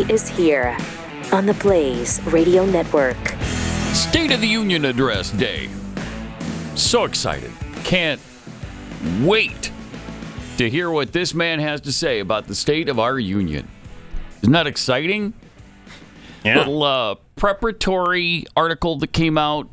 day is here on the Blaze Radio Network. State of the Union Address Day. So excited. Can't wait to hear what this man has to say about the state of our union. Isn't that exciting? Yeah. Little preparatory article that came out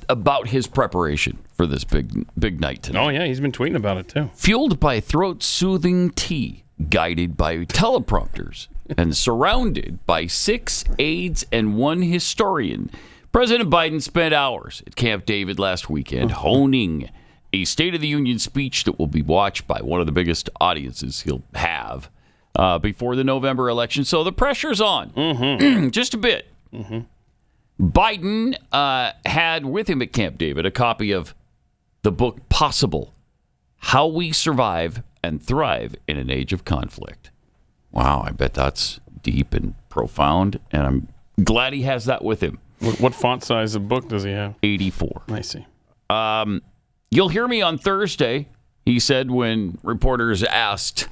about his preparation for this big night tonight. Oh, yeah, he's been tweeting about it, too. Fueled by throat-soothing tea, guided by teleprompters, and surrounded by 6 aides and 1 historian, President Biden spent hours at Camp David last weekend honing a State of the Union speech that will be watched by one of the biggest audiences he'll have before the November election. So the pressure's on, just a bit. Biden had with him at Camp David a copy of the book Possible, How We Survive and Thrive in an Age of Conflict. Wow, I bet that's deep and profound, and I'm glad he has that with him. What font size of book does he have? 84. I see. You'll hear me on Thursday, he said when reporters asked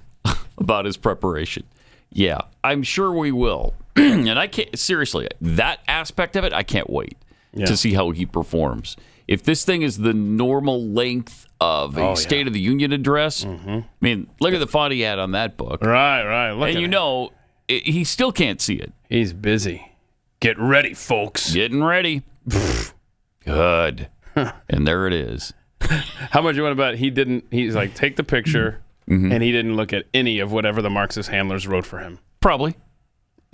about his preparation. Yeah, I'm sure we will. And I can't, seriously, that aspect of it, I can't wait to see how he performs. If this thing is the normal length of a State of the Union address, I mean, look at the font he had on that book. Right. Look and at you it. know, he still can't see it. He's busy. Get ready, folks. Getting ready. Good. And there it is. How much you want about he's like, take the picture, and he didn't look at any of whatever the Marxist handlers wrote for him. Probably.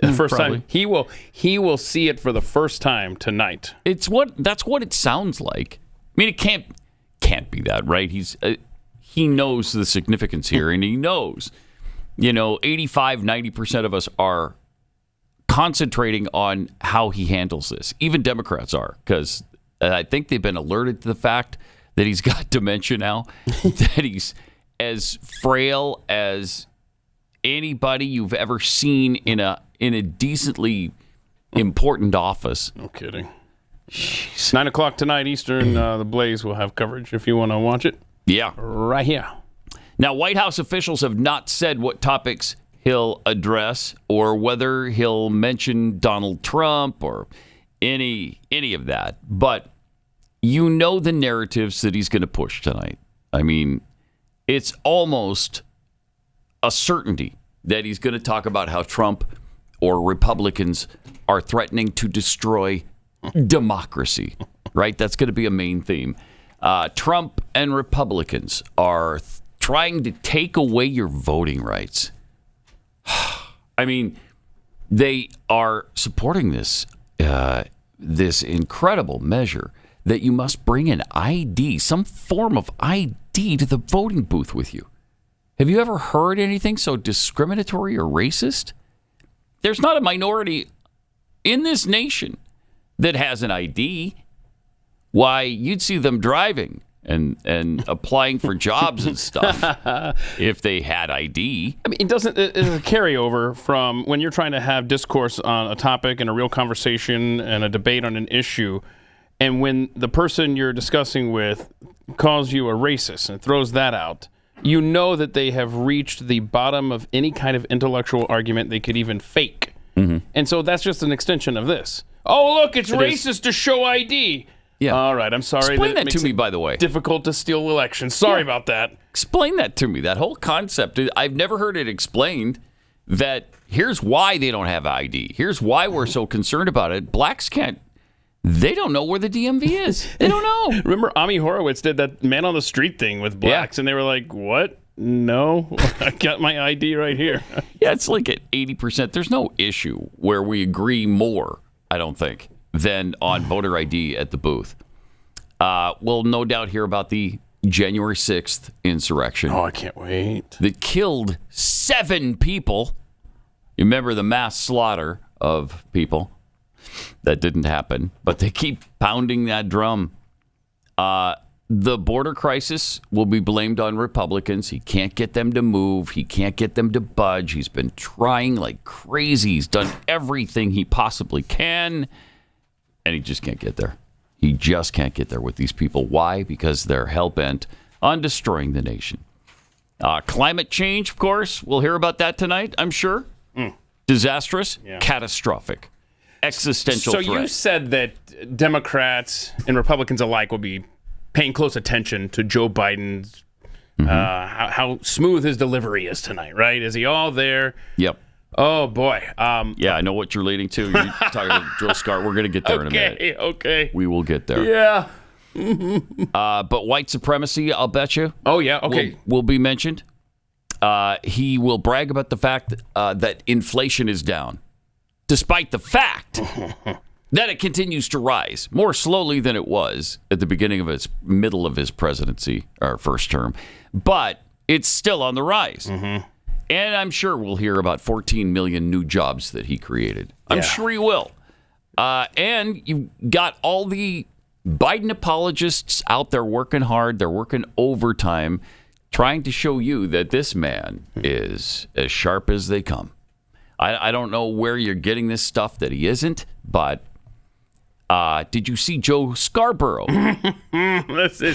The first Probably. time he will see it for the first time tonight. That's what it sounds like. I mean, it can't be that, right? He knows the significance here, and he knows, 85-90% of us are concentrating on how he handles this. Even Democrats are, because I think they've been alerted to the fact that he's got dementia now, that he's as frail as anybody you've ever seen in a decently important office. No kidding. Jeez. 9 o'clock tonight Eastern, the Blaze will have coverage if you want to watch it. Yeah. Right here. Now, White House officials have not said what topics he'll address or whether he'll mention Donald Trump or any of that. But you know the narratives that he's going to push tonight. I mean, it's almost a certainty that he's going to talk about how Trump or Republicans are threatening to destroy democracy, right? That's going to be a main theme. Trump and Republicans are trying to take away your voting rights. I mean, they are supporting this incredible measure that you must bring an ID, some form of ID to the voting booth with you. Have you ever heard anything so discriminatory or racist? There's not a minority in this nation that has an ID. Why, you'd see them driving and applying for jobs and stuff if they had ID. I mean, it's a carryover from when you're trying to have discourse on a topic and a real conversation and a debate on an issue. And when the person you're discussing with calls you a racist and throws that out, you know that they have reached the bottom of any kind of intellectual argument they could even fake. And so that's just an extension of this. Oh, look, it's racist to show ID. Yeah. All right, I'm sorry. Explain that makes to me, it by the way. difficult to steal elections. Sorry about that. Explain that to me. That whole concept. I've never heard it explained that here's why they don't have ID. Here's why we're so concerned about it. Blacks can't. They don't know where the DMV is. They don't know. Remember Ami Horowitz did that man on the street thing with blacks, and they were like, what? No, I got my ID right here. Yeah, it's like at 80%. There's no issue where we agree more, I don't think, than on voter ID at the booth. We'll no doubt hear about the January 6th insurrection. Oh, I can't wait. That killed 7 people. You remember the mass slaughter of people? That didn't happen, but they keep pounding that drum. The border crisis will be blamed on Republicans. He can't get them to move. He can't get them to budge. He's been trying like crazy. He's done everything he possibly can, and he just can't get there. He just can't get there with these people. Why? Because they're hell-bent on destroying the nation. Climate change, of course. We'll hear about that tonight, I'm sure. Disastrous, catastrophic, existential threat. threat. So you said that Democrats and Republicans alike will be paying close attention to Joe Biden's, how smooth his delivery is tonight, right? Is he all there? Yep. Oh, boy. Yeah, I know what you're leading to. You're talking about Joe Scarborough. We're going to get there in a minute. Okay. We will get there. Yeah. But white supremacy, I'll bet you. Oh, yeah. Okay. Will be mentioned. He will brag about the fact that inflation is down, despite the fact that it continues to rise more slowly than it was at the middle of his presidency, or first term. But it's still on the rise. Mm-hmm. And I'm sure we'll hear about 14 million new jobs that he created. I'm sure he will. And you've got all the Biden apologists out there working hard. They're working overtime, trying to show you that this man is as sharp as they come. I don't know where you're getting this stuff that he isn't, but did you see Joe Scarborough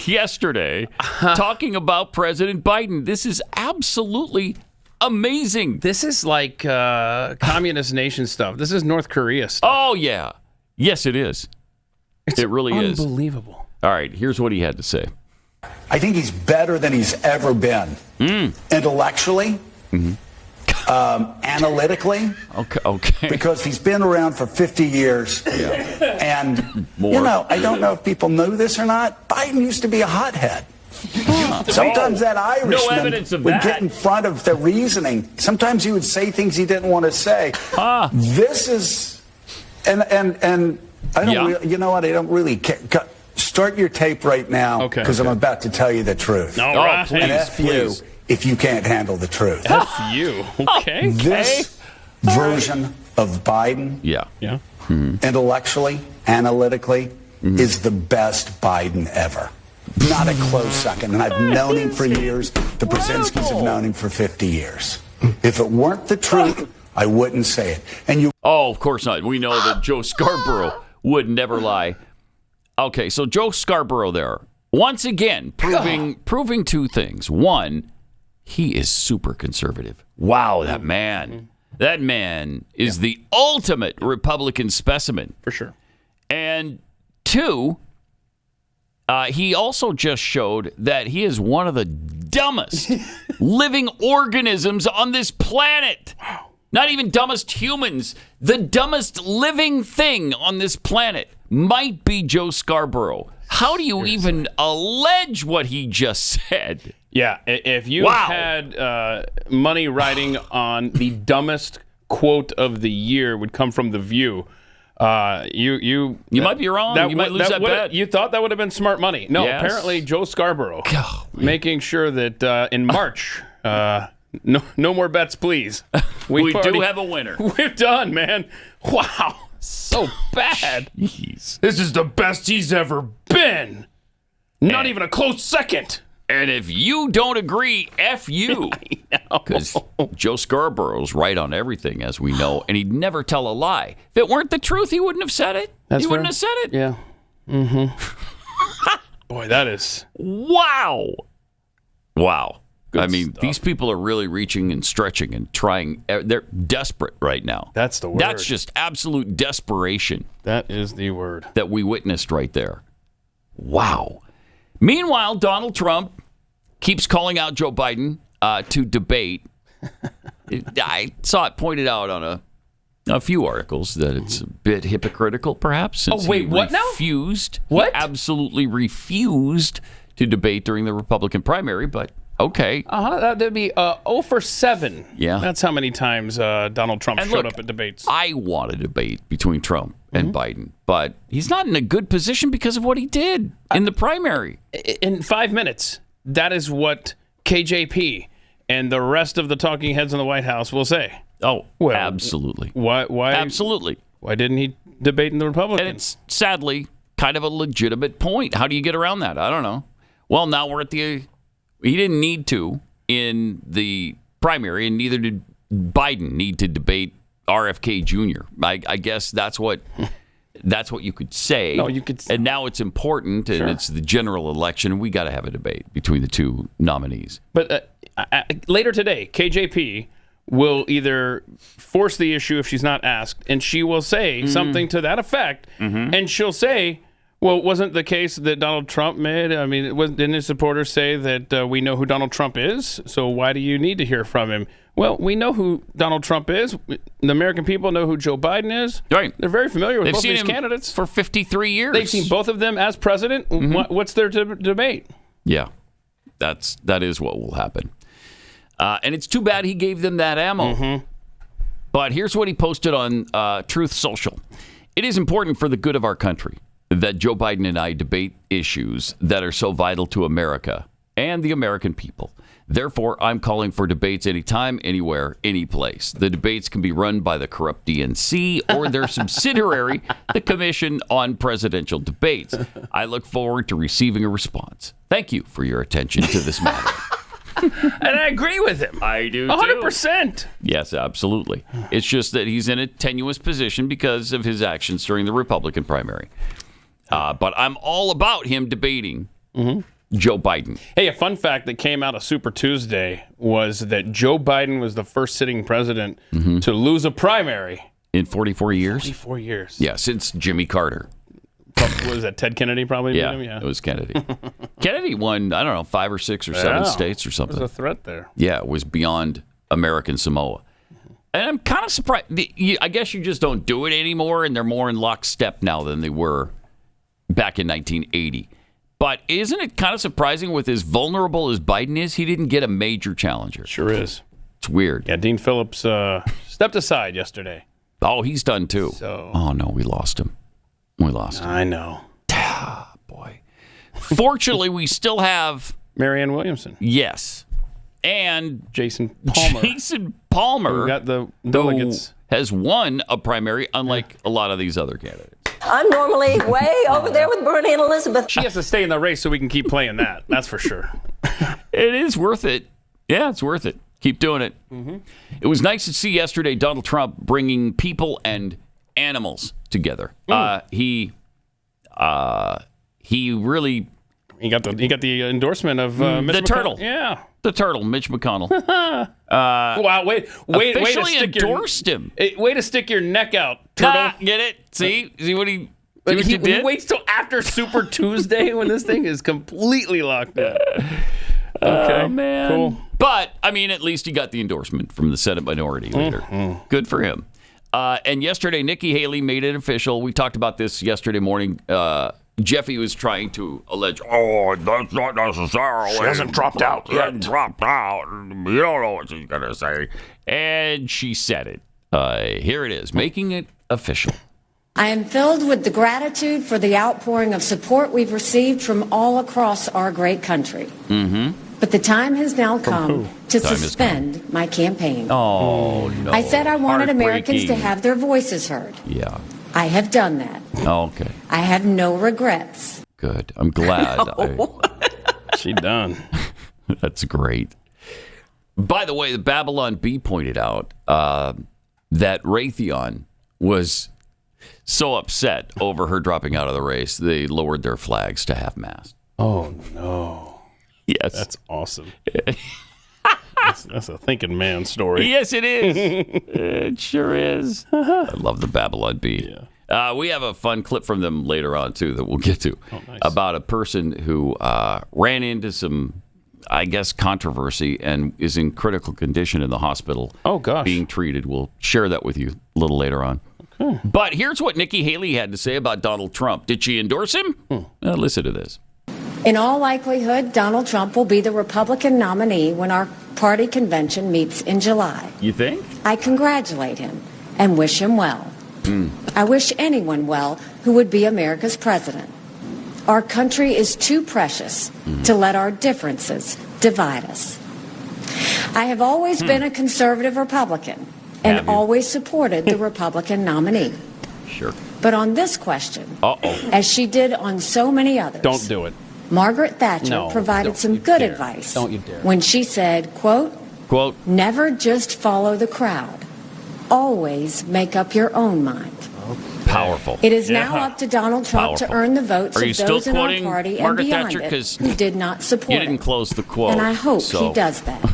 yesterday talking about President Biden? This is absolutely amazing. This is like communist nation stuff. This is North Korea stuff. Oh, yeah. Yes, it is. It really is. Unbelievable. All right, here's what he had to say. I think he's better than he's ever been. Intellectually, analytically. Okay. Because he's been around for 50 years. And, I don't know if people know this or not. Biden used to be a hothead. Sometimes that Irishman would get in front of the reasoning. Sometimes he would say things he didn't want to say. This is, and I don't really, you know what? I don't really care. Start your tape right now, because I'm about to tell you the truth. All right. And F you if you can't handle the truth. F you. Okay. This version of Biden, intellectually, analytically, is the best Biden ever. Not a close second. And I've known him for years. The Brzezinskis have known him for 50 years. If it weren't the truth, I wouldn't say it. And you. Oh, of course not. We know that Joe Scarborough would never lie. Okay, so Joe Scarborough there, once again, proving two things. One, he is super conservative. Wow, that man. That man is the ultimate Republican specimen. For sure. And two, he also just showed that he is one of the dumbest living organisms on this planet. Wow. Not even dumbest humans. The dumbest living thing on this planet might be Joe Scarborough. How do you even allege what he just said? Yeah, if you had money riding on the dumbest quote of the year would come from The View, you might be wrong. You might lose that bet. You thought that would have been smart money. No, apparently Joe Scarborough making sure that in March, no more bets, please. We do have a winner. We're done, man. Wow. So bad. Jeez. This is the best he's ever been. Not even a close second. And if you don't agree, F you. Because Joe Scarborough's right on everything, as we know, and he'd never tell a lie. If it weren't the truth, he wouldn't have said it. He wouldn't have said it. Yeah. Mm-hmm. Boy, that is... Wow. Good I mean, stuff. These people are really reaching and stretching and trying. They're desperate right now. That's the word. That's just absolute desperation. That is the word. That we witnessed right there. Wow. Meanwhile, Donald Trump keeps calling out Joe Biden to debate. I saw it pointed out on a few articles that it's a bit hypocritical, perhaps. Since what now? He absolutely refused to debate during the Republican primary, but okay. That'd be 0 for 7. Yeah. That's how many times Donald Trump showed up at debates. I want a debate between Trump and Biden, but he's not in a good position because of what he did in the primary. In 5 minutes, that is what KJP and the rest of the talking heads in the White House will say. Oh, well, absolutely. Why? Absolutely. Why didn't he debate in the Republicans? And it's sadly kind of a legitimate point. How do you get around that? I don't know. Well, now we're at the... He didn't need to in the primary, and neither did Biden need to debate RFK Jr. I guess that's what you could say. No, you could. And now it's important, and it's the general election, and we got to have a debate between the two nominees. But later today, KJP will either force the issue if she's not asked, and she will say something to that effect, and she'll say, well, wasn't the case that Donald Trump made? I mean, didn't his supporters say that we know who Donald Trump is? So why do you need to hear from him? Well, we know who Donald Trump is. The American people know who Joe Biden is. Right. They're very familiar with They've both seen these him candidates. For 53 years. They've seen both of them as president. What's their debate? Yeah, that is what will happen. And it's too bad he gave them that ammo. But here's what he posted on Truth Social. It is important for the good of our country that Joe Biden and I debate issues that are so vital to America and the American people. Therefore, I'm calling for debates anytime, anywhere, any place. The debates can be run by the corrupt DNC or their subsidiary, the Commission on Presidential Debates. I look forward to receiving a response. Thank you for your attention to this matter. And I agree with him. I do 100%. Yes, absolutely. It's just that he's in a tenuous position because of his actions during the Republican primary. But I'm all about him debating Joe Biden. Hey, a fun fact that came out of Super Tuesday was that Joe Biden was the first sitting president to lose a primary. In 44 years? 44 years. Yeah, since Jimmy Carter. What was that, Ted Kennedy probably? Yeah, beat him? Yeah, it was Kennedy. Kennedy won, I don't know, 5 or 6 or 7 states or something. There's a threat there. Yeah, it was beyond American Samoa. And I'm kind of surprised. I guess you just don't do it anymore, and they're more in lockstep now than they were back in 1980. But isn't it kind of surprising with as vulnerable as Biden is, he didn't get a major challenger? Sure is. It's weird. Yeah, Dean Phillips stepped aside yesterday. Oh, he's done too. So. Oh, no, we lost him. We lost him. I know. Boy. Fortunately, we still have... Marianne Williamson. Yes. And... Jason Palmer. Jason Palmer. We got the delegates. Has won a primary, unlike a lot of these other candidates. I'm normally way over there with Bernie and Elizabeth. She has to stay in the race so we can keep playing that. That's for sure. It is worth it. Yeah, it's worth it. Keep doing it. It was nice to see yesterday Donald Trump bringing people and animals together. He really... He got the endorsement of Mitch the McConnell. turtle. Yeah. The turtle, Mitch McConnell. Wow, wait Officially to stick endorsed him. Way to stick your neck out, turtle. Get it? See what he you He did? waits till after Super Tuesday when this thing is completely locked in. Okay, Oh, man. cool. But, I mean, at least he got the endorsement from the Senate Minority Leader. Good for him. And yesterday, Nikki Haley made it official. We talked about this yesterday morning. Jeffy was trying to allege, that's not necessarily. She hasn't dropped out She hasn't dropped out. You don't know what she's going to say. And she said it. Here it is, making it official. I am filled with the gratitude for the outpouring of support we've received from all across our great country. But the time has now come to suspend my campaign. Oh, no. I said I wanted Americans to have their voices heard. Yeah. I have done that. Oh, okay. I have no regrets. Good. I'm glad. She done. That's great. By the way, the Babylon Bee pointed out that Raytheon was so upset over her dropping out of the race, they lowered their flags to half-mast. Oh, no. Yes. That's awesome. That's a thinking man story. Yes, it is. It sure is. I love the Babylon Bee. Yeah. We have a fun clip from them later on, too, that we'll get to. Nice. About a person who ran into some, I guess, controversy and is in critical condition in the hospital. Oh, gosh. Being treated. We'll share that with you a little later on. Okay. But here's what Nikki Haley had to say about Donald Trump. Did she endorse him? Listen to this. In all likelihood, Donald Trump will be the Republican nominee when our party convention meets in July. You think? I congratulate him and wish him well. I wish anyone well who would be America's president. Our country is too precious to let our differences divide us. I have always been a conservative Republican and always supported the Republican nominee. Sure. But on this question, as she did on so many others, Don't do it. Margaret Thatcher provided some good advice when she said, quote, never just follow the crowd. Always make up your own mind. Powerful. It is now up to Donald Trump to earn the votes Are you of still those in our quoting party and Margaret beyond Thatcher? it who did not support You didn't it. close the quote. And I hope so. he does that.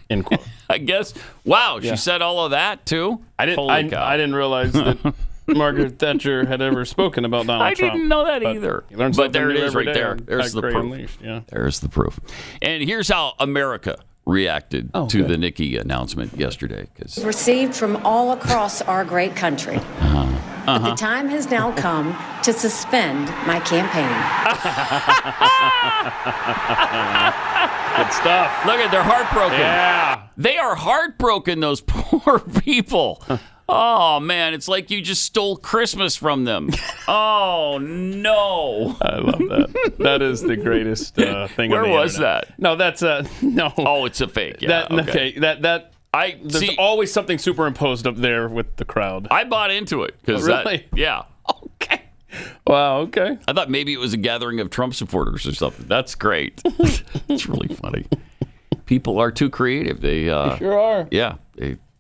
End quote. I guess. Wow, she said all of that too. I didn't realize that Margaret Thatcher had ever spoken about Donald Trump. I didn't know that either. But there it is right there. There's the proof. Unleashed, yeah. There's the proof. And here's how America reacted to the Nikki announcement yesterday. Received from all across our great country. But the time has now come to suspend my campaign. Good stuff. Look at, they're heartbroken. Yeah. They are heartbroken, those poor people. Oh, man, it's like you just stole Christmas from them. Oh, no. I love that. That is the greatest thing. Where on the was internet. that? No, that's no. Oh, it's a fake. Yeah, There's always something superimposed up there with the crowd. I bought into it. Really? Yeah. Okay. Wow, okay. I thought maybe it was a gathering of Trump supporters or something. That's great. It's really funny. People are too creative. They sure are. Yeah,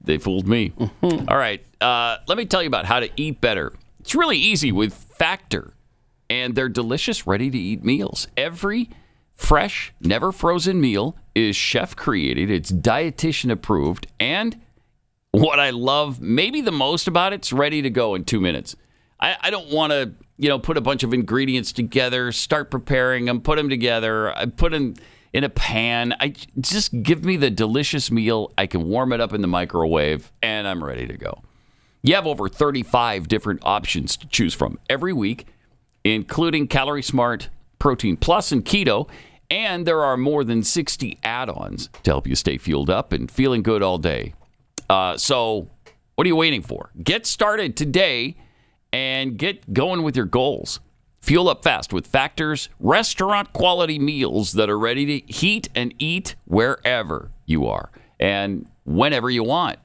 they fooled me. All right. Let me tell you about how to eat better. It's really easy with Factor and their delicious ready-to-eat meals. Every fresh, never frozen meal is chef created. It's dietitian approved. And what I love maybe the most about it's ready to go in 2 minutes. I don't want to, put a bunch of ingredients together, start preparing them, put them together. I put them in a pan. Just give me the delicious meal. I can warm it up in the microwave and I'm ready to go. You have over 35 different options to choose from every week, including Calorie Smart, Protein Plus, and Keto. And there are more than 60 add-ons to help you stay fueled up and feeling good all day. So what are you waiting for? Get started today and get going with your goals. Fuel up fast with Factor's restaurant-quality meals that are ready to heat and eat wherever you are and whenever you want.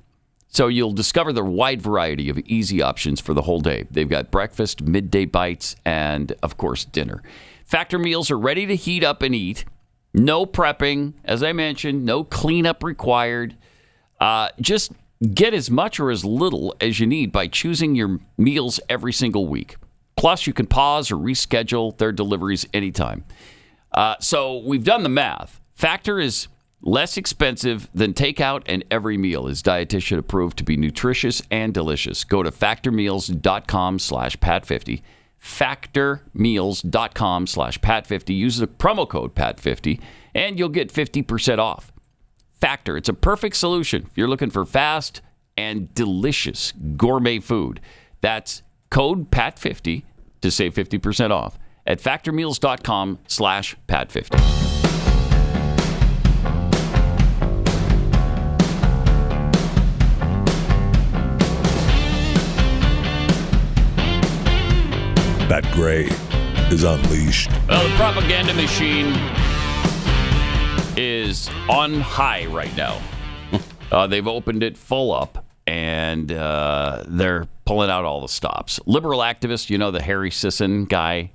So you'll discover the wide variety of easy options for the whole day. They've got breakfast, midday bites, and, of course, dinner. Factor meals are ready to heat up and eat. No prepping, as I mentioned, no cleanup required. Just get as much or as little as you need by choosing your meals every single week. Plus, you can pause or reschedule their deliveries anytime. So we've done the math. Factor is less expensive than takeout, and every meal is dietitian approved to be nutritious and delicious. Go to factormeals.com/Pat50. Factormeals.com/Pat50. Use the promo code Pat50, and you'll get 50% off. Factor, it's a perfect solution if you're looking for fast and delicious gourmet food. That's code Pat50 to save 50% off at factormeals.com/Pat50. Pat Gray is unleashed. Well, the propaganda machine is on high right now. They've opened it full up, and they're pulling out all the stops. Liberal activist, the Harry Sisson guy.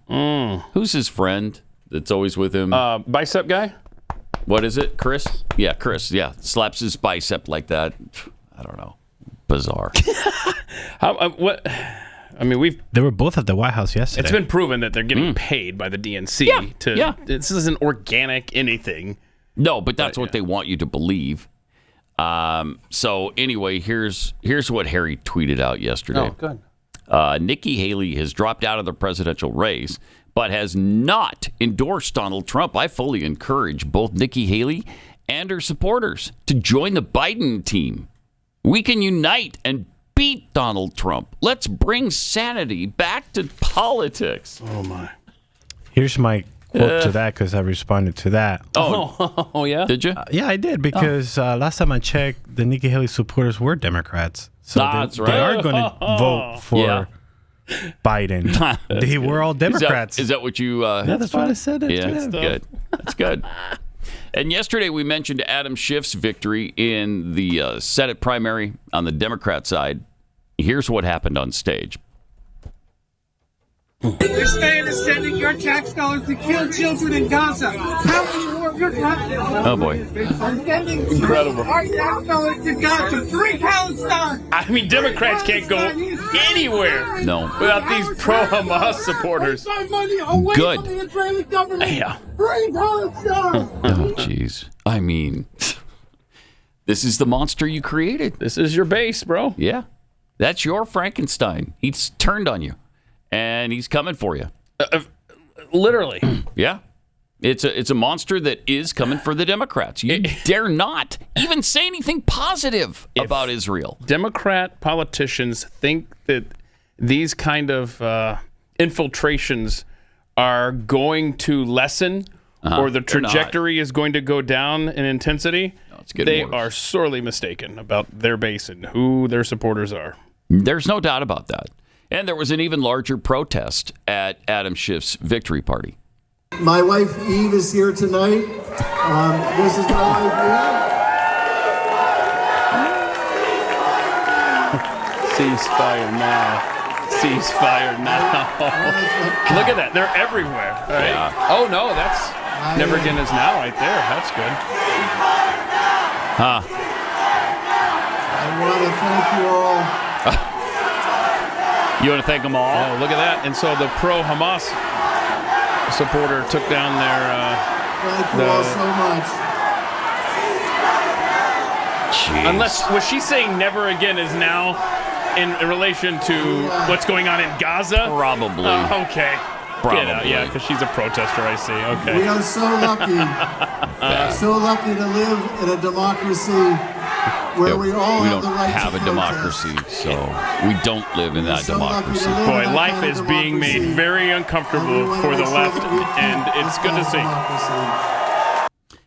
Who's his friend that's always with him? Bicep guy? What is it, Chris? Yeah, Chris. Yeah, slaps his bicep like that. I don't know. Bizarre. What? I mean, They were both at the White House yesterday. It's been proven that they're getting paid by the DNC to. This isn't organic anything. No, but that's what they want you to believe. So anyway, here's what Harry tweeted out yesterday. Oh, good. Nikki Haley has dropped out of the presidential race, but has not endorsed Donald Trump. I fully encourage both Nikki Haley and her supporters to join the Biden team. We can unite and beat Donald Trump. Let's bring sanity back to politics. Oh, my. Here's my quote to that, because I responded to that. Oh yeah? Did you? Yeah, I did, because last time I checked, the Nikki Haley supporters were Democrats. So That's they right. are going to vote for Biden. They were all Democrats. Is that what you... yeah, that's what I said. That's good. That's good. And yesterday we mentioned Adam Schiff's victory in the Senate primary on the Democrat side. Here's what happened on stage. This man is sending your tax dollars to kill children in Gaza. How many more of your tax dollars Oh, boy. are sending Incredible. our tax dollars to Gaza? Free Palestine! I mean, Democrats can't go anywhere No. without these pro-Hamas supporters. Take my money away Good. from the Israeli government. Yeah. Free Palestine! Oh, jeez. I mean, This is the monster you created. This is your base, bro. Yeah. That's your Frankenstein. He's turned on you, and he's coming for you. Literally. Yeah. It's a monster that is coming for the Democrats. You dare not even say anything positive about Israel. Democrat politicians think that these kind of infiltrations are going to lessen or the trajectory is going to go down in intensity. No, they are sorely mistaken about their base and who their supporters are. There's no doubt about that. And there was an even larger protest at Adam Schiff's victory party. My wife Eve is here tonight. This is my wife Eve. Ceasefire now. Ceasefire now. Look at that. They're everywhere. Right? Yeah. Oh, no, that's Never Again Is Now right there. That's good. Huh. I want to thank you all. You want to thank them all? Oh, look at that. And so the pro-Hamas supporter took down their... thank you all so much. Jeez. Unless, was she saying never again is now in relation to what's going on in Gaza? Probably. Okay. Probably. Get out. Yeah, because she's a protester, I see. Okay. We are so lucky. So lucky to live in a democracy where we all have the right to have a democracy, so we don't live in that democracy. Boy, life is being made very uncomfortable for the left, and it's good to see.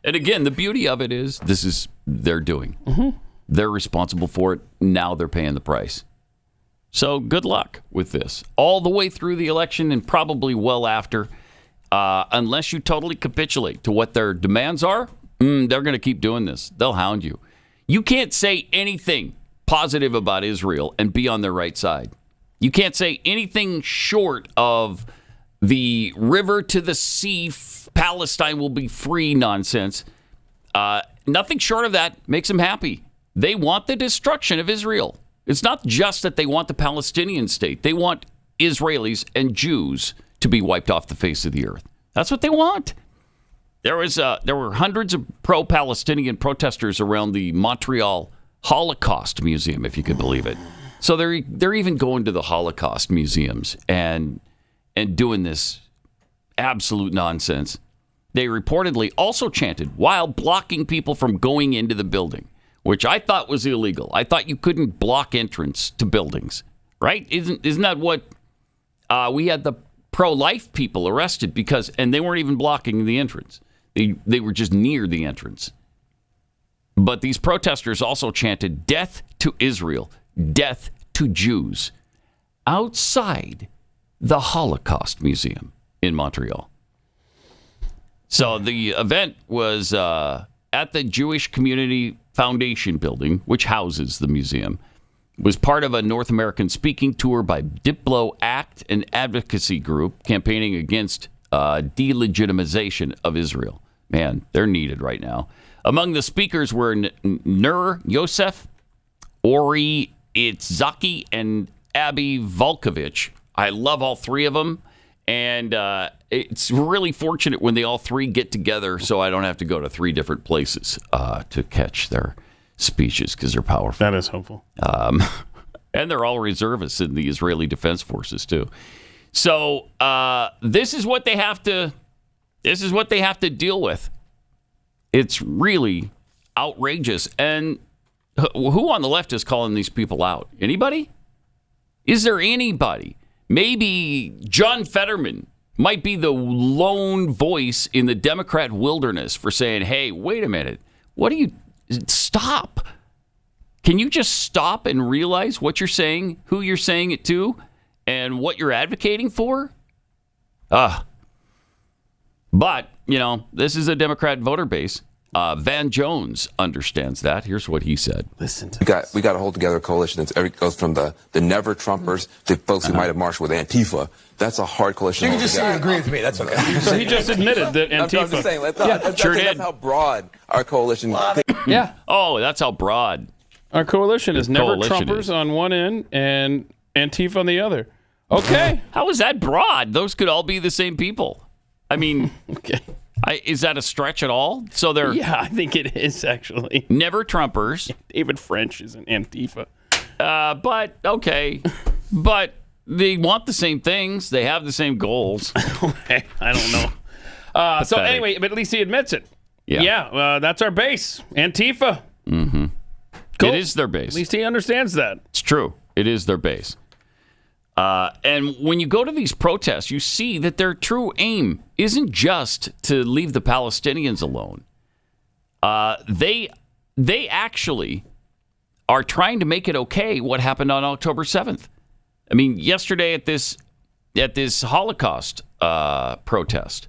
And again, the beauty of it is they're doing. Mm-hmm. They're responsible for it. Now they're paying the price. So good luck with this. All the way through the election and probably well after, unless you totally capitulate to what their demands are, they're going to keep doing this. They'll hound you. You can't say anything positive about Israel and be on their right side. You can't say anything short of the river to the sea, Palestine will be free nonsense. Nothing short of that makes them happy. They want the destruction of Israel. It's not just that they want the Palestinian state. They want Israelis and Jews to be wiped off the face of the earth. That's what they want. There were hundreds of pro-Palestinian protesters around the Montreal Holocaust Museum, if you could believe it. So they're even going to the Holocaust museums and doing this absolute nonsense. They reportedly also chanted while blocking people from going into the building, which I thought was illegal. I thought you couldn't block entrance to buildings, right? Isn't that what we had the pro-life people arrested and they weren't even blocking the entrance. They were just near the entrance. But these protesters also chanted death to Israel, death to Jews outside the Holocaust Museum in Montreal. So the event was at the Jewish Community Foundation building, which houses the museum. It was part of a North American speaking tour by Diplo Act, an advocacy group campaigning against delegitimization of Israel. Man, they're needed right now. Among the speakers were Nur Yosef, Ori Itzhaki, and Abby Volkovich. I love all three of them. And it's really fortunate when they all three get together so I don't have to go to three different places to catch their speeches because they're powerful. That is helpful. And they're all reservists in the Israeli Defense Forces, too. So this is what they have to deal with. It's really outrageous. And who on the left is calling these people out? Anybody? Is there anybody? Maybe John Fetterman might be the lone voice in the Democrat wilderness for saying, hey, wait a minute. Stop. Can you just stop and realize what you're saying, who you're saying it to, and what you're advocating for? But, this is a Democrat voter base. Van Jones understands that. Here's what he said. Listen to we got to hold together a coalition that goes from the never Trumpers to folks who might have marched with Antifa. That's a hard coalition. You can just agree with me. That's okay. So he just admitted that Antifa. I'm just saying, that's how broad our coalition. Yeah. Oh, that's how broad. Our coalition is never Trumpers on one end and Antifa on the other. Okay. How is that broad? Those could all be the same people. I mean, okay. Is that a stretch at all? So they're I think it is actually. Never Trumpers. David French is an Antifa. But okay, but they want the same things. They have the same goals. Okay, I don't know. So anyway, but at least he admits it. Yeah, that's our base, Antifa. Mm-hmm. Cool. It is their base. At least he understands that. It's true. It is their base. And when you go to these protests, you see that their true aim isn't just to leave the Palestinians alone. They actually are trying to make it okay what happened on October 7th. I mean, yesterday at this Holocaust protest,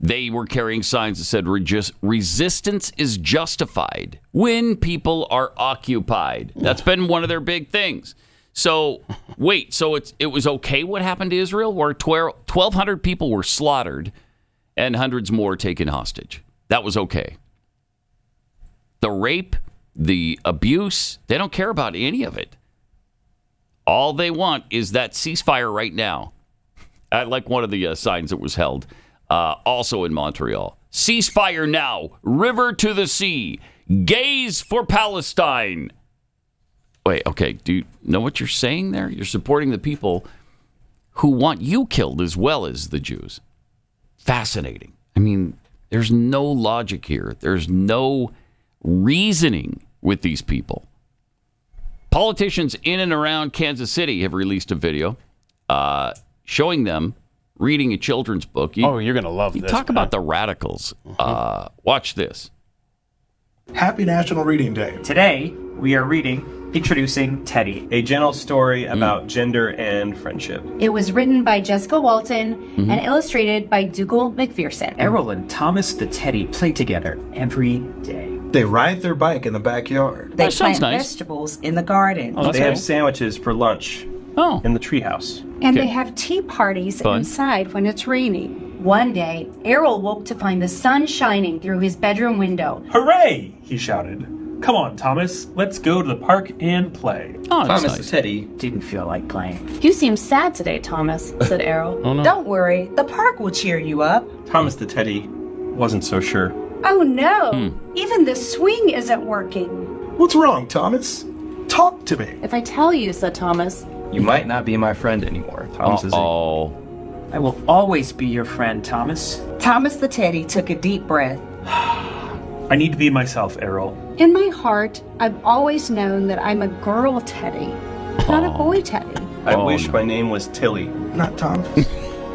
they were carrying signs that said resistance is justified when people are occupied. That's been one of their big things. So, wait, so it was okay what happened to Israel, where 1,200 people were slaughtered and hundreds more taken hostage. That was okay. The rape, the abuse, they don't care about any of it. All they want is that ceasefire right now. I like one of the signs that was held also in Montreal. Ceasefire now. River to the sea. Gaze for Palestine. Wait, okay. Do you know what you're saying there? You're supporting the people who want you killed as well as the Jews. Fascinating. I mean, there's no logic here. There's no reasoning with these people. Politicians in and around Kansas City have released a video showing them reading a children's book. You're going to love this. Talk about the radicals. Watch this. Happy National Reading Day. Today, we are introducing Teddy, a gentle story about gender and friendship. It was written by Jessica Walton and illustrated by Dougal McPherson. Errol and Thomas the Teddy play together every day. They ride their bike in the backyard. They plant vegetables in the garden. They have sandwiches for lunch in the treehouse. And they have tea parties inside when it's raining. One day, Errol woke to find the sun shining through his bedroom window. Hooray! He shouted. Come on, Thomas. Let's go to the park and play. Thomas the Teddy didn't feel like playing. You seem sad today, Thomas, said Errol. Oh, no. Don't worry. The park will cheer you up. Thomas the Teddy wasn't so sure. Oh, no. Even the swing isn't working. What's wrong, Thomas? Talk to me. If I tell you, said Thomas. You might not be my friend anymore. Thomas is I will always be your friend, Thomas. Thomas the Teddy took a deep breath. I need to be myself, Errol. In my heart, I've always known that I'm a girl Teddy, not a boy Teddy. I wish my name was Tilly. Not Thomas.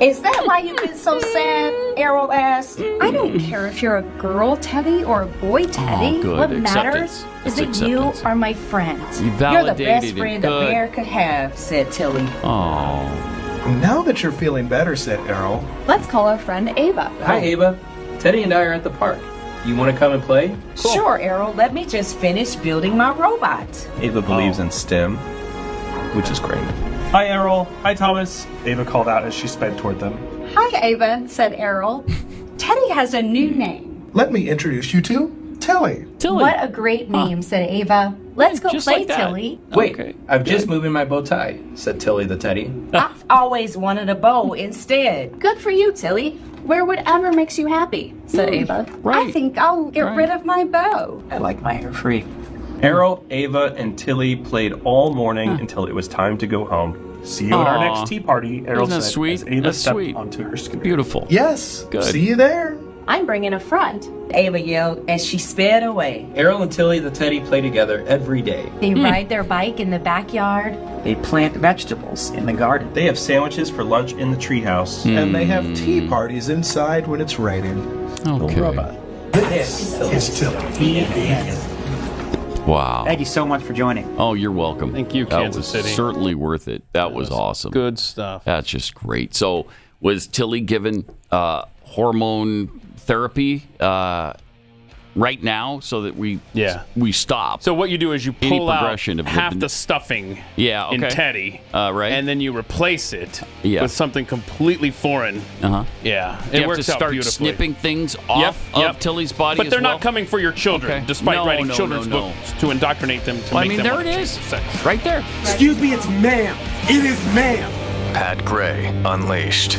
Is that why you've been so sad? Errol asked. I don't care if you're a girl Teddy or a boy Teddy. good. What Acceptance. matters is that It's you acceptance. are my friend. You You're the validated best it. friend Good. America could have, said Tilly. Oh. Now that you're feeling better, said Errol. Let's call our friend Ava. Hi, Ava. Teddy and I are at the park. You want to come and play? Sure, Errol. Let me just finish building my robot. Ava believes in STEM, which is great. Hi, Errol. Hi, Thomas. Ava called out as she sped toward them. Hi, Ava, said Errol. Teddy has a new name. Let me introduce you to Tilly. What a great name, said Ava. Let's go Just play, like that. Tilly. Wait, I'm just moving my bow tie, said Tilly the Teddy. I've always wanted a bow instead. Good for you, Tilly. Wear whatever makes you happy, said Ava. I think I'll get rid of my bow. I like my hair free. Errol, Ava, and Tilly played all morning until it was time to go home. See you at our Aw. next tea party, Errol Isn't that said sweet? as Ava That's stepped sweet. onto her scooter. Beautiful. Yes. Good. See you there. I'm bringing a friend. Ava yelled as she sped away. Errol and Tilly the Teddy play together every day. They ride their bike in the backyard. They plant vegetables in the garden. They have sandwiches for lunch in the treehouse. And they have tea parties inside when it's raining. Okay. This is Tilly. Wow. Thank you so much for joining. Oh, you're welcome. Thank you, That Kansas was City. certainly worth it. That was awesome. Good stuff. That's just great. So, was Tilly given hormone therapy right now so that we stop? So what you do is you any pull out progression of half the stuffing Yeah, in okay. Teddy, right, and then you replace it Yeah. with something completely foreign. Uh-huh. Yeah, Do you it have works to out start beautifully. snipping things off of Tilly's body But as they're well? not coming for your children, Okay. despite No, writing no, children's no, no. books to indoctrinate them to Well, I make mean, them there want it to is. change sex. Right there. Excuse me, it's ma'am. It is ma'am. Pat Gray Unleashed.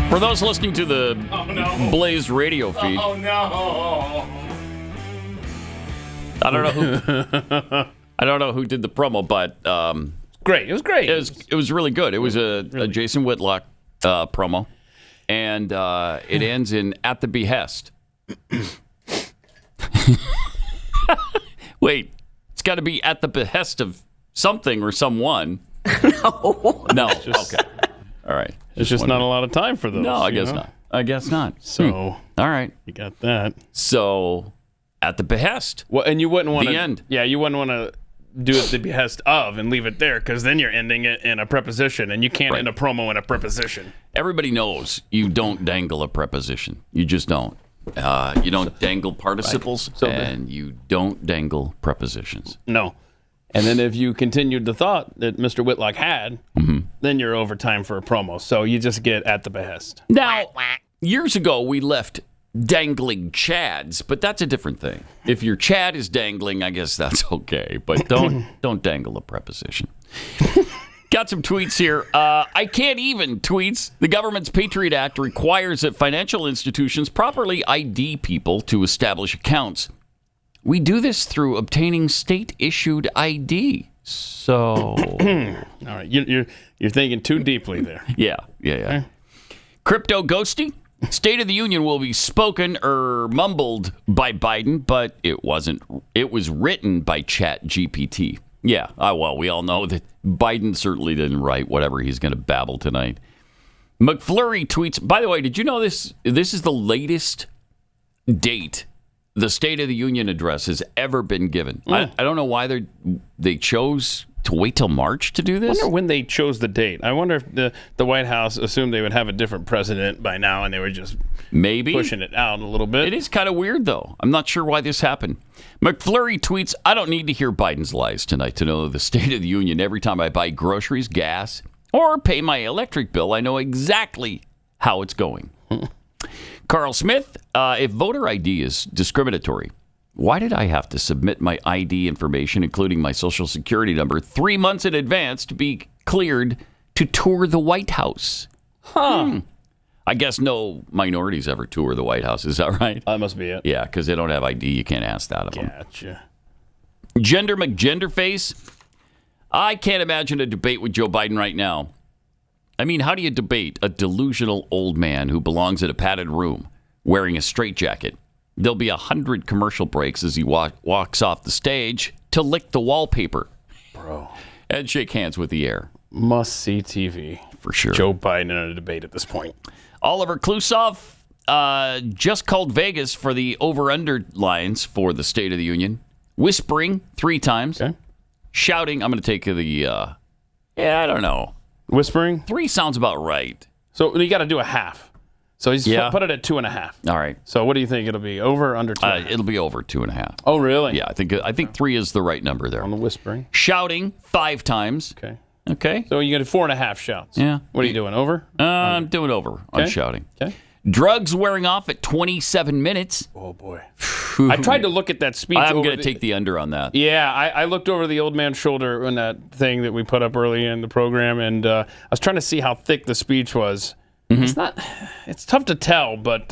For those listening to the Blaze radio feed, Oh no! I don't know who did the promo, but great. It was great. It was really good. It was a Jason Whitlock promo, and it ends in "at the behest." Wait, it's got to be at the behest of something or someone. No. Okay. All right. There's just not a lot of time for those. No, I guess not. I guess not. So, all right. You got that. So, at the behest. Well, and you wouldn't want The end. Yeah, you wouldn't want to do it at the behest of and leave it there, because then you're ending it in a preposition, and you can't end a promo in a preposition. Everybody knows you don't dangle a preposition. You just don't. You don't dangle participles, and you don't dangle prepositions. No. And then if you continued the thought that Mr. Whitlock had, then you're over time for a promo. So you just get at the behest. Now, years ago, we left dangling chads, but that's a different thing. If your chad is dangling, I guess that's okay. But don't dangle a preposition. Got some tweets here. I can't even tweets. The government's Patriot Act requires that financial institutions properly ID people to establish accounts. We do this through obtaining state-issued ID. So, all right, you're thinking too deeply there. Yeah. Crypto ghosty. State of the Union will be spoken or mumbled by Biden, but it wasn't. It was written by ChatGPT. Yeah. Well, we all know that Biden certainly didn't write whatever he's going to babble tonight. McFlurry tweets. By the way, did you know this? This is the latest date the State of the Union address has ever been given. I don't know why they chose to wait till March to do this. I wonder when they chose the date. I wonder if the White House assumed they would have a different president by now, and they were just maybe pushing it out a little bit. It is kind of weird, though. I'm not sure why this happened. McFlurry tweets, I don't need to hear Biden's lies tonight to know the State of the Union. Every time I buy groceries, gas, or pay my electric bill, I know exactly how it's going. Carl Smith, if voter ID is discriminatory, why did I have to submit my ID information, including my social security number, 3 months in advance to be cleared to tour the White House? I guess no minorities ever tour the White House. Is that right? That must be it. Yeah, because they don't have ID. You can't ask that of them. Gotcha. Gender McGenderface, I can't imagine a debate with Joe Biden right now. I mean, how do you debate a delusional old man who belongs in a padded room wearing a straitjacket? There'll be 100 commercial breaks as he walks off the stage to lick the wallpaper. Bro. And shake hands with the air. Must-see TV. For sure. Joe Biden in a debate at this point. Oliver Klusov just called Vegas for the over-under lines for the State of the Union. Whispering 3 times. Okay. Shouting, I'm going to take the, I don't know. Whispering? 3 sounds about right. So you got to do a half. So he's put it at 2.5. All right. So what do you think? It'll be over or under 2.5? It'll be over 2.5. Oh, really? Yeah, I think 3 is the right number there. On the whispering. Shouting 5 times. Okay. So you get 4.5 shouts. Yeah. What are you doing? Over? I'm doing over on shouting. Okay. Drugs wearing off at 27 minutes. Oh, boy. I tried to look at that speech. I'm going to take the under on that. Yeah, I looked over the old man's shoulder in that thing that we put up early in the program, and I was trying to see how thick the speech was. It's tough to tell, but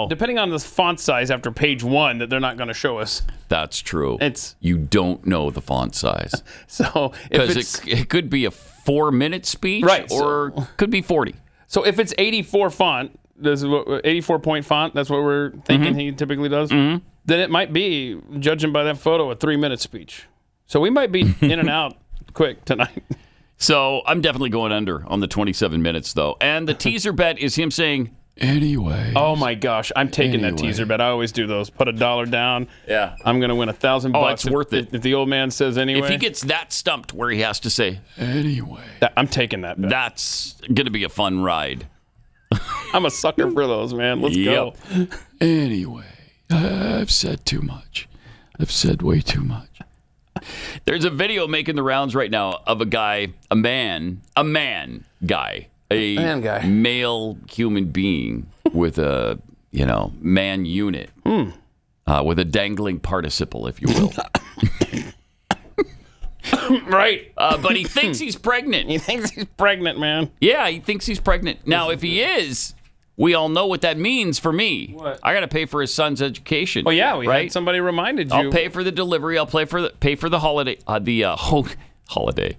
depending on the font size after page 1 that they're not going to show us. That's true. You don't know the font size. So because it could be a 4-minute speech, right, or could be 40. So if it's 84 font, this is what 84 point font, that's what we're thinking he typically does, then it might be, judging by that photo, a 3-minute speech. So we might be in and out quick tonight. So I'm definitely going under on the 27 minutes, though. And the teaser bet is him saying, anyway. Oh, my gosh. I'm taking that teaser bet. I always do those. Put $1 down. Yeah. I'm going to win $1,000 bucks. Oh, it's worth it. If the old man says anyway. If he gets that stumped where he has to say, anyway. I'm taking that bet. That's going to be a fun ride. I'm a sucker for those, man. Let's go. Anyway, I've said too much. I've said way too much. There's a video making the rounds right now of a guy, a man guy, a male human being with a, man unit, with a dangling participle, if you will. Right. But he thinks he's pregnant. He thinks he's pregnant, man. Yeah, he thinks he's pregnant. Now, if he is, we all know what that means for me. What? I got to pay for his son's education. Oh, yeah, we right? had somebody reminded you. I'll pay for the delivery. I'll pay for the holiday, holiday.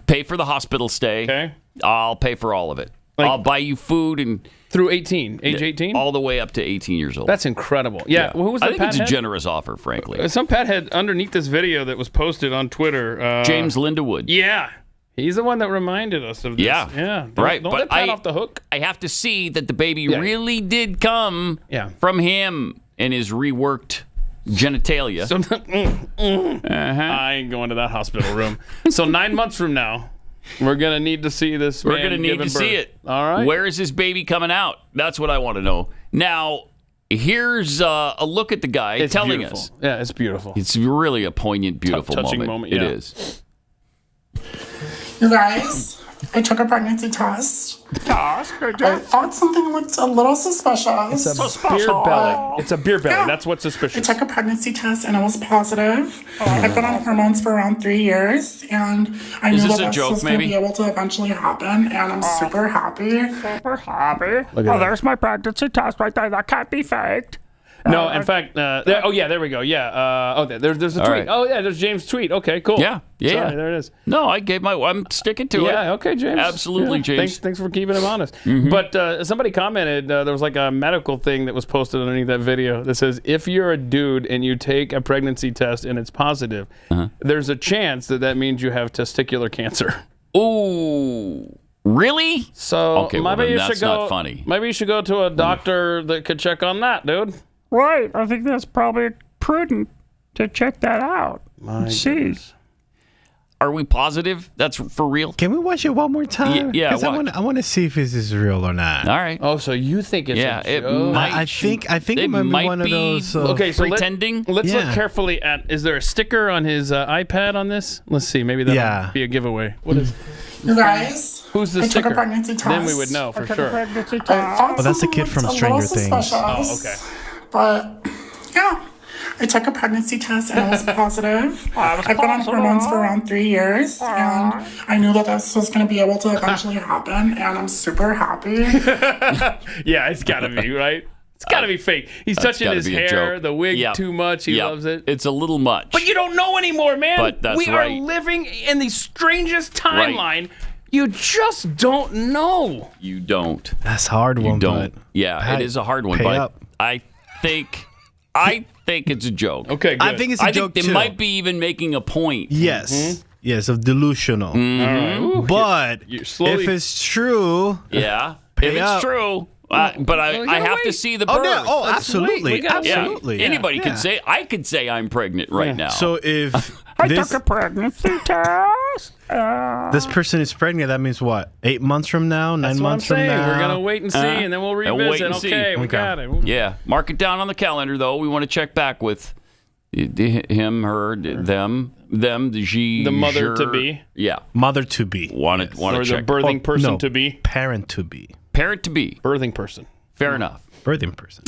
Pay for the hospital stay. Okay. I'll pay for all of it. I'll buy you food and through age 18, all the way up to 18 years old. That's incredible. Yeah. Well, who was the I think it's a generous offer, frankly. Some pathead underneath this video that was posted on Twitter. James Lindawood. Yeah. He's the one that reminded us of this. Yeah. Right. But Don't let Pat off the hook. I have to see that the baby really did come from him and his reworked genitalia. I ain't going to that hospital room. So 9 months from now, we're going to need to see this man. We're going to need to see it. All right. Where is this baby coming out? That's what I want to know. Now, here's a look at the guy telling beautiful. us. Yeah, it's beautiful. It's really a poignant, beautiful touching moment. yeah. It is. You guys, I took a pregnancy test. I thought something looked a little suspicious. It's a beer belly. It's a beer belly. That's what's suspicious. I took a pregnancy test and it was positive. I've been on hormones for around 3 years, and I knew that this was going to be able to eventually happen, and I'm super happy. Super happy. There's my pregnancy test right there. That can't be faked. No, in fact, there we go. Yeah. There's a tweet. Right. Oh, yeah, there's James' tweet. Okay, cool. Yeah. Sorry, there it is. No, I'm sticking to it. Yeah, okay, James. Absolutely, James. Thanks for keeping him honest. But somebody commented, there was like a medical thing that was posted underneath that video that says, if you're a dude and you take a pregnancy test and it's positive, there's a chance that means you have testicular cancer. Ooh. Really? So maybe that's not funny. Maybe you should go to a doctor that could check on that, dude. Right. I think that's probably prudent to check that out. Jeez. Are we positive that's for real? Can we watch it one more time? Yeah. I want to see if this is real or not. All right. Oh, so you think it's a it joke? might. I think it might be one of those. Okay, so pretending. Let's look carefully at. Is there a sticker on his iPad on this? Let's see. Maybe that'll be a giveaway. What is? You guys, who's the I sticker? took a pregnancy test. Then we would know for sure. That's the kid from Stranger Things. Oh, okay. But yeah, I took a pregnancy test and it was positive. I've been on hormones for around 3 years, and I knew that this was going to be able to eventually happen, and I'm super happy. Yeah, it's got to be, right? It's got to be fake. He's touching his hair, the wig too much. He loves it. It's a little much. But you don't know anymore, man. But that's we right. are living in the strangest timeline. You just don't know. You don't. That's a hard one. You don't. But It is a hard one. Pay But up. I think it's a joke. Okay, good. I think it's a joke they too. might be even making a point. Yes. Yes, of delusional. All right. Ooh, But you're slowly... if it's true, if it's true. But I have to see the birth. Absolutely. Absolutely. Anybody could say, I could say I'm pregnant right now. So if I took a pregnancy test. this person is pregnant, that means what? 8 months from now? 9 months from now? We're going to wait and see, and then we'll revisit. Okay, we got it. Yeah. Mark it down on the calendar, though. We want to check back with him, her, them, the mother-to-be. Yeah. Mother-to-be. Want to or check. the birthing person-to-be. Parent-to-be. Parent-to-be. Birthing person. Fair enough. Birthing person.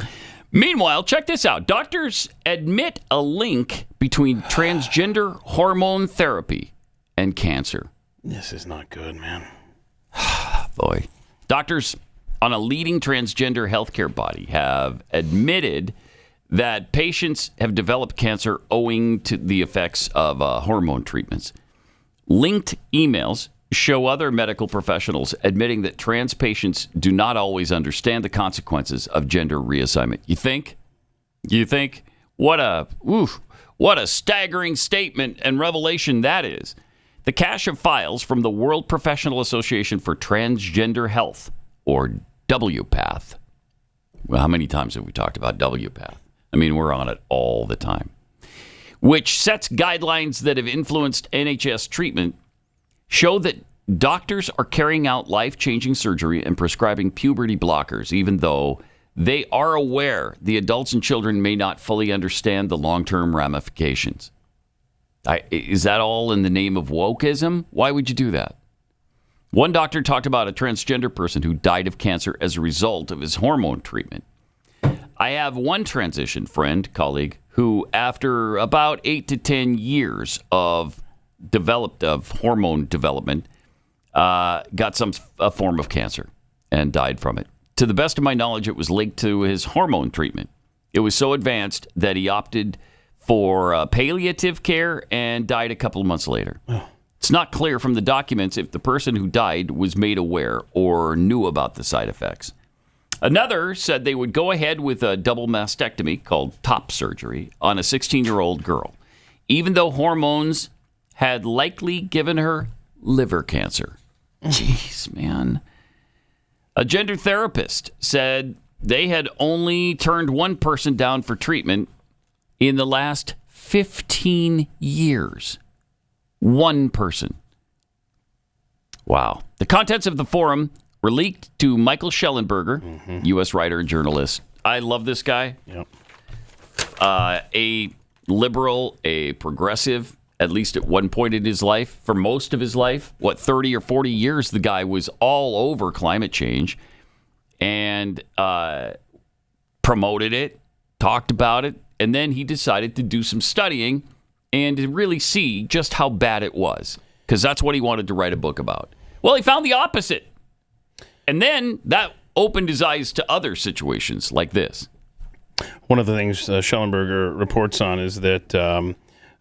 Meanwhile, check this out. Doctors admit a link between transgender hormone therapy and cancer. This is not good, man. Boy. Doctors on a leading transgender healthcare body have admitted that patients have developed cancer owing to the effects of hormone treatments. Linked emails show other medical professionals admitting that trans patients do not always understand the consequences of gender reassignment. You think? What a staggering statement and revelation that is. The cache of files from the World Professional Association for Transgender Health, or WPATH. Well, how many times have we talked about WPATH? I mean, we're on it all the time. Which sets guidelines that have influenced NHS treatment, show that doctors are carrying out life-changing surgery and prescribing puberty blockers, even though they are aware the adults and children may not fully understand the long-term ramifications. Is that all in the name of wokeism? Why would you do that? One doctor talked about a transgender person who died of cancer as a result of his hormone treatment. I have one transition friend, colleague, who after about 8 to 10 years of hormone development, got a form of cancer and died from it. To the best of my knowledge, it was linked to his hormone treatment. It was so advanced that he opted for palliative care and died a couple of months later. It's not clear from the documents if the person who died was made aware or knew about the side effects. Another said they would go ahead with a double mastectomy called top surgery on a 16-year-old girl, even though hormones had likely given her liver cancer. Jeez, man. A gender therapist said they had only turned one person down for treatment in the last 15 years. One person. Wow. The contents of the forum were leaked to Michael Schellenberger, U.S. writer and journalist. I love this guy. Yep. A liberal, a progressive, at least at one point in his life, for most of his life. 30 or 40 years, the guy was all over climate change and promoted it, talked about it, and then he decided to do some studying and to really see just how bad it was, because that's what he wanted to write a book about. Well, he found the opposite. And then that opened his eyes to other situations like this. One of the things Schellenberger reports on is that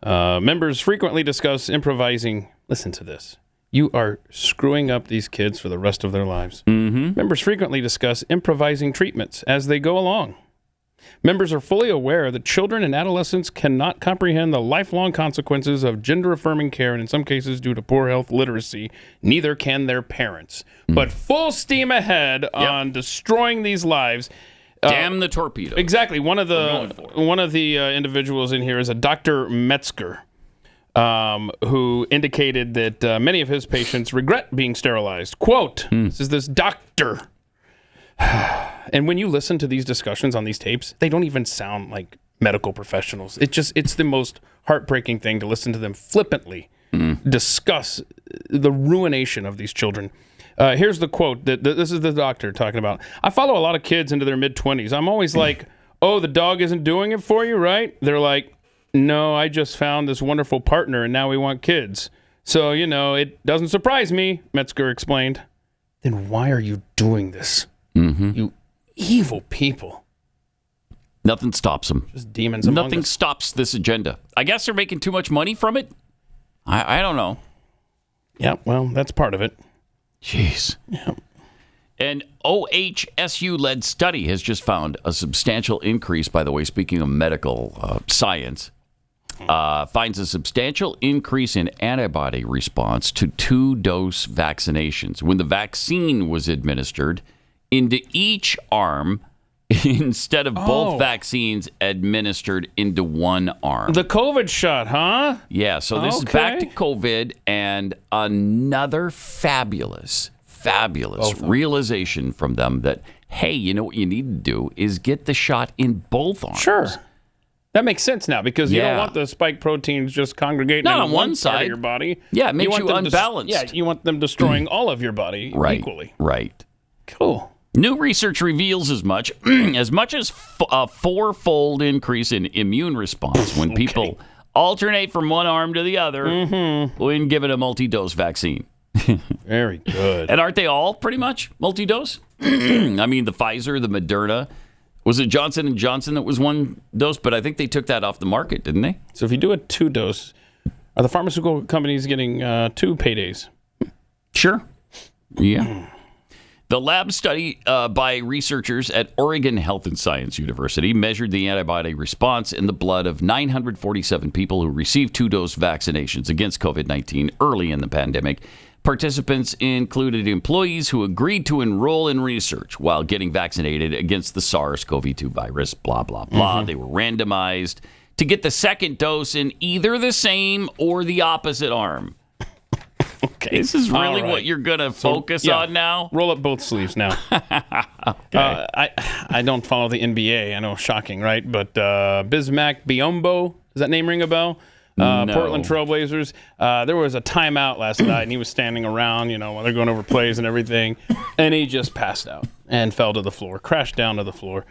members frequently discuss improvising. Listen to this. You are screwing up these kids for the rest of their lives. Members frequently discuss improvising treatments as they go along. Members are fully aware that children and adolescents cannot comprehend the lifelong consequences of gender-affirming care, and in some cases, due to poor health literacy, neither can their parents. But full steam ahead on destroying these lives. Damn the torpedo. Exactly. One of the individuals in here is a Dr. Metzger, who indicated that many of his patients regret being sterilized. Quote, this is this doctor. And when you listen to these discussions on these tapes, they don't even sound like medical professionals. It's the most heartbreaking thing to listen to them flippantly discuss the ruination of these children. Here's the quote. This is the doctor talking about. I follow a lot of kids into their mid-20s. I'm always like, oh, the dog isn't doing it for you, right? They're like, no, I just found this wonderful partner and now we want kids. So, it doesn't surprise me, Metzger explained. Then why are you doing this? You evil people. Nothing stops them. Just demons among Nothing us. stops this agenda. I guess they're making too much money from it. I don't know. Yeah, well, that's part of it. Jeez. Yeah. An OHSU-led study has just found a substantial increase, by the way, speaking of medical science, finds a substantial increase in antibody response to 2-dose vaccinations when the vaccine was administered into each arm instead of both vaccines administered into one arm. The COVID shot, huh? Yeah, so this is back to COVID and another fabulous realization from them that, hey, you know what you need to do is get the shot in both arms. Sure. That makes sense now because you don't want the spike proteins just congregating on one part side of your body. Yeah, it makes you unbalanced. You want them destroying all of your body equally. Right. Cool. New research reveals as much as a 4-fold increase in immune response when people alternate from one arm to the other when given a multi-dose vaccine. Very good. And aren't they all pretty much multi-dose? I mean, the Pfizer, the Moderna. Was it Johnson & Johnson that was one dose? But I think they took that off the market, didn't they? So if you do a 2-dose, are the pharmaceutical companies getting 2 paydays? Sure. Yeah. The lab study by researchers at Oregon Health and Science University measured the antibody response in the blood of 947 people who received 2-dose vaccinations against COVID-19 early in the pandemic. Participants included employees who agreed to enroll in research while getting vaccinated against the SARS-CoV-2 virus, blah, blah, blah. They were randomized to get the second dose in either the same or the opposite arm. Okay. This is really what you're going to focus on now? Roll up both sleeves now. I don't follow the NBA. I know, shocking, right? But Bismack Biyombo, does that name ring a bell? Portland Trailblazers. There was a timeout last night, and he was standing around, while they're going over plays and everything, and he just passed out and fell to the floor, crashed down to the floor.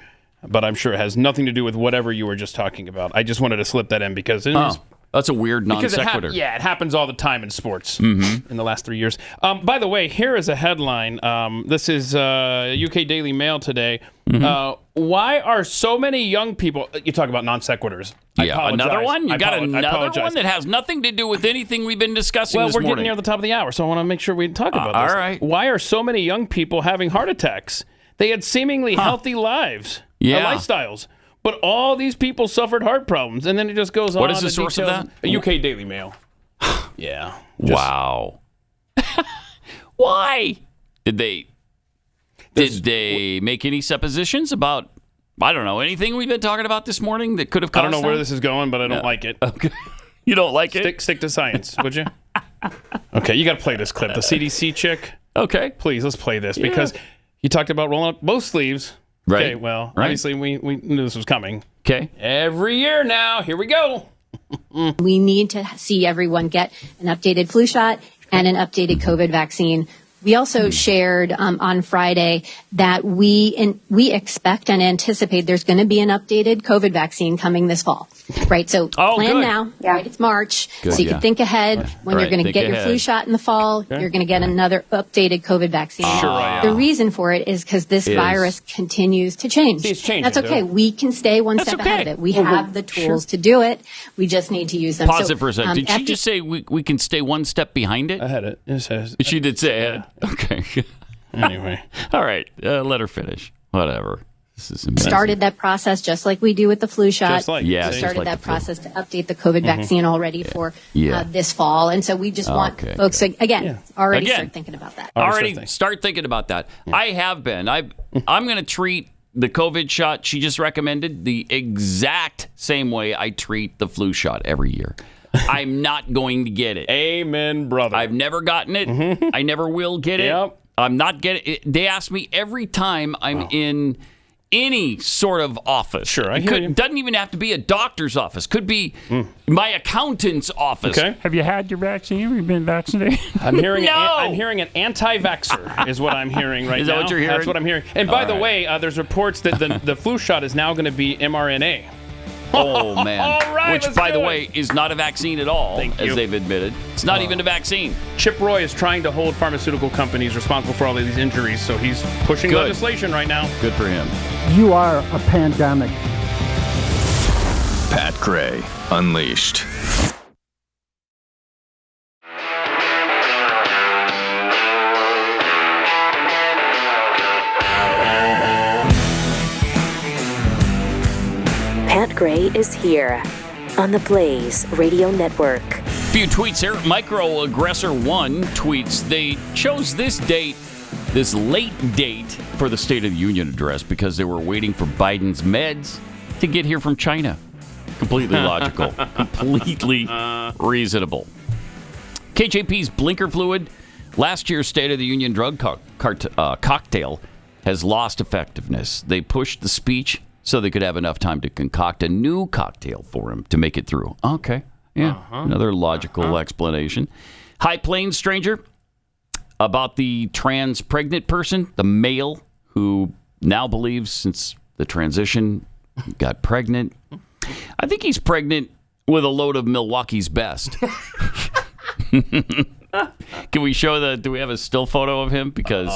But I'm sure it has nothing to do with whatever you were just talking about. I just wanted to slip that in because it is. That's a weird non sequitur. It happens all the time in sports in the last 3 years. By the way, here is a headline. This is UK Daily Mail today. Why are so many young people... You talk about non sequiturs. Yeah, another one? You got another one that has nothing to do with anything we've been discussing this morning. Well, we're getting near the top of the hour, so I want to make sure we talk about this. All right. Why are so many young people having heart attacks? They had seemingly healthy lives, lifestyles. But all these people suffered heart problems, and then it just goes on. What is the source of that? UK Daily Mail. Yeah. Wow. Why? Did they make any suppositions about, I don't know, anything we've been talking about this morning that could have caused I don't know where this is going, but I don't like it. Okay. You don't like it? Stick to science, would you? Okay, you got to play this clip. The CDC chick. Okay. Please, let's play this because you talked about rolling up both sleeves. Right. Okay, well, obviously we knew this was coming. Okay. Every year now, here we go. We need to see everyone get an updated flu shot and an updated COVID vaccine. We also shared on Friday that we expect and anticipate there's going to be an updated COVID vaccine coming this fall. Right, so plan now. Right, it's March, so you can think ahead. When you're going to get your flu shot in the fall, you're going to get another updated COVID vaccine. The reason for it is because this virus continues to change. It's changing. That's okay. We can stay one step ahead of it. We have the tools to do it. We just need to use them. Pause it for a second. Did she just say we can stay one step behind it? I had it. It says. She did say ahead. Okay. Anyway. All right. Let her finish. Whatever. This is amazing. Started that process just like we do with the flu shot. Just like, started that process to update the COVID vaccine already for this fall. And so we just want folks to, already start thinking about that. Already start thinking about that. I have been. I'm going to treat the COVID shot she just recommended the exact same way I treat the flu shot every year. I'm not going to get it. Amen, brother. I've never gotten it. I never will get it. I'm not getting it. They ask me every time I'm in any sort of office. Sure, I hear you. Doesn't even have to be a doctor's office. Could be my accountant's office. Okay. Have you had your vaccine? Have you been vaccinated? I'm hearing I'm hearing an anti-vaxxer is what I'm hearing right now. Is that what you're hearing? That's what I'm hearing. And by the way, there's reports that the flu shot is now going to be mRNA. Oh, man. All right, which, by the way, is not a vaccine at all, as they've admitted. It's not even a vaccine. Chip Roy is trying to hold pharmaceutical companies responsible for all of these injuries, so he's pushing legislation right now. Good for him. You are a pandemic. Pat Gray, Unleashed. Pat Gray is here on the Blaze Radio Network. Few tweets here. Microaggressor1 tweets, they chose this date, this late date for the State of the Union address because they were waiting for Biden's meds to get here from China. Completely logical. Completely reasonable. KJP's blinker fluid, last year's State of the Union drug cocktail, has lost effectiveness. They pushed the speech so they could have enough time to concoct a new cocktail for him to make it through. Okay. Yeah. Another logical explanation. High Plains stranger about the trans pregnant person, the male who now believes since the transition got pregnant. I think he's pregnant with a load of Milwaukee's best. Can we show do we have a still photo of him? Because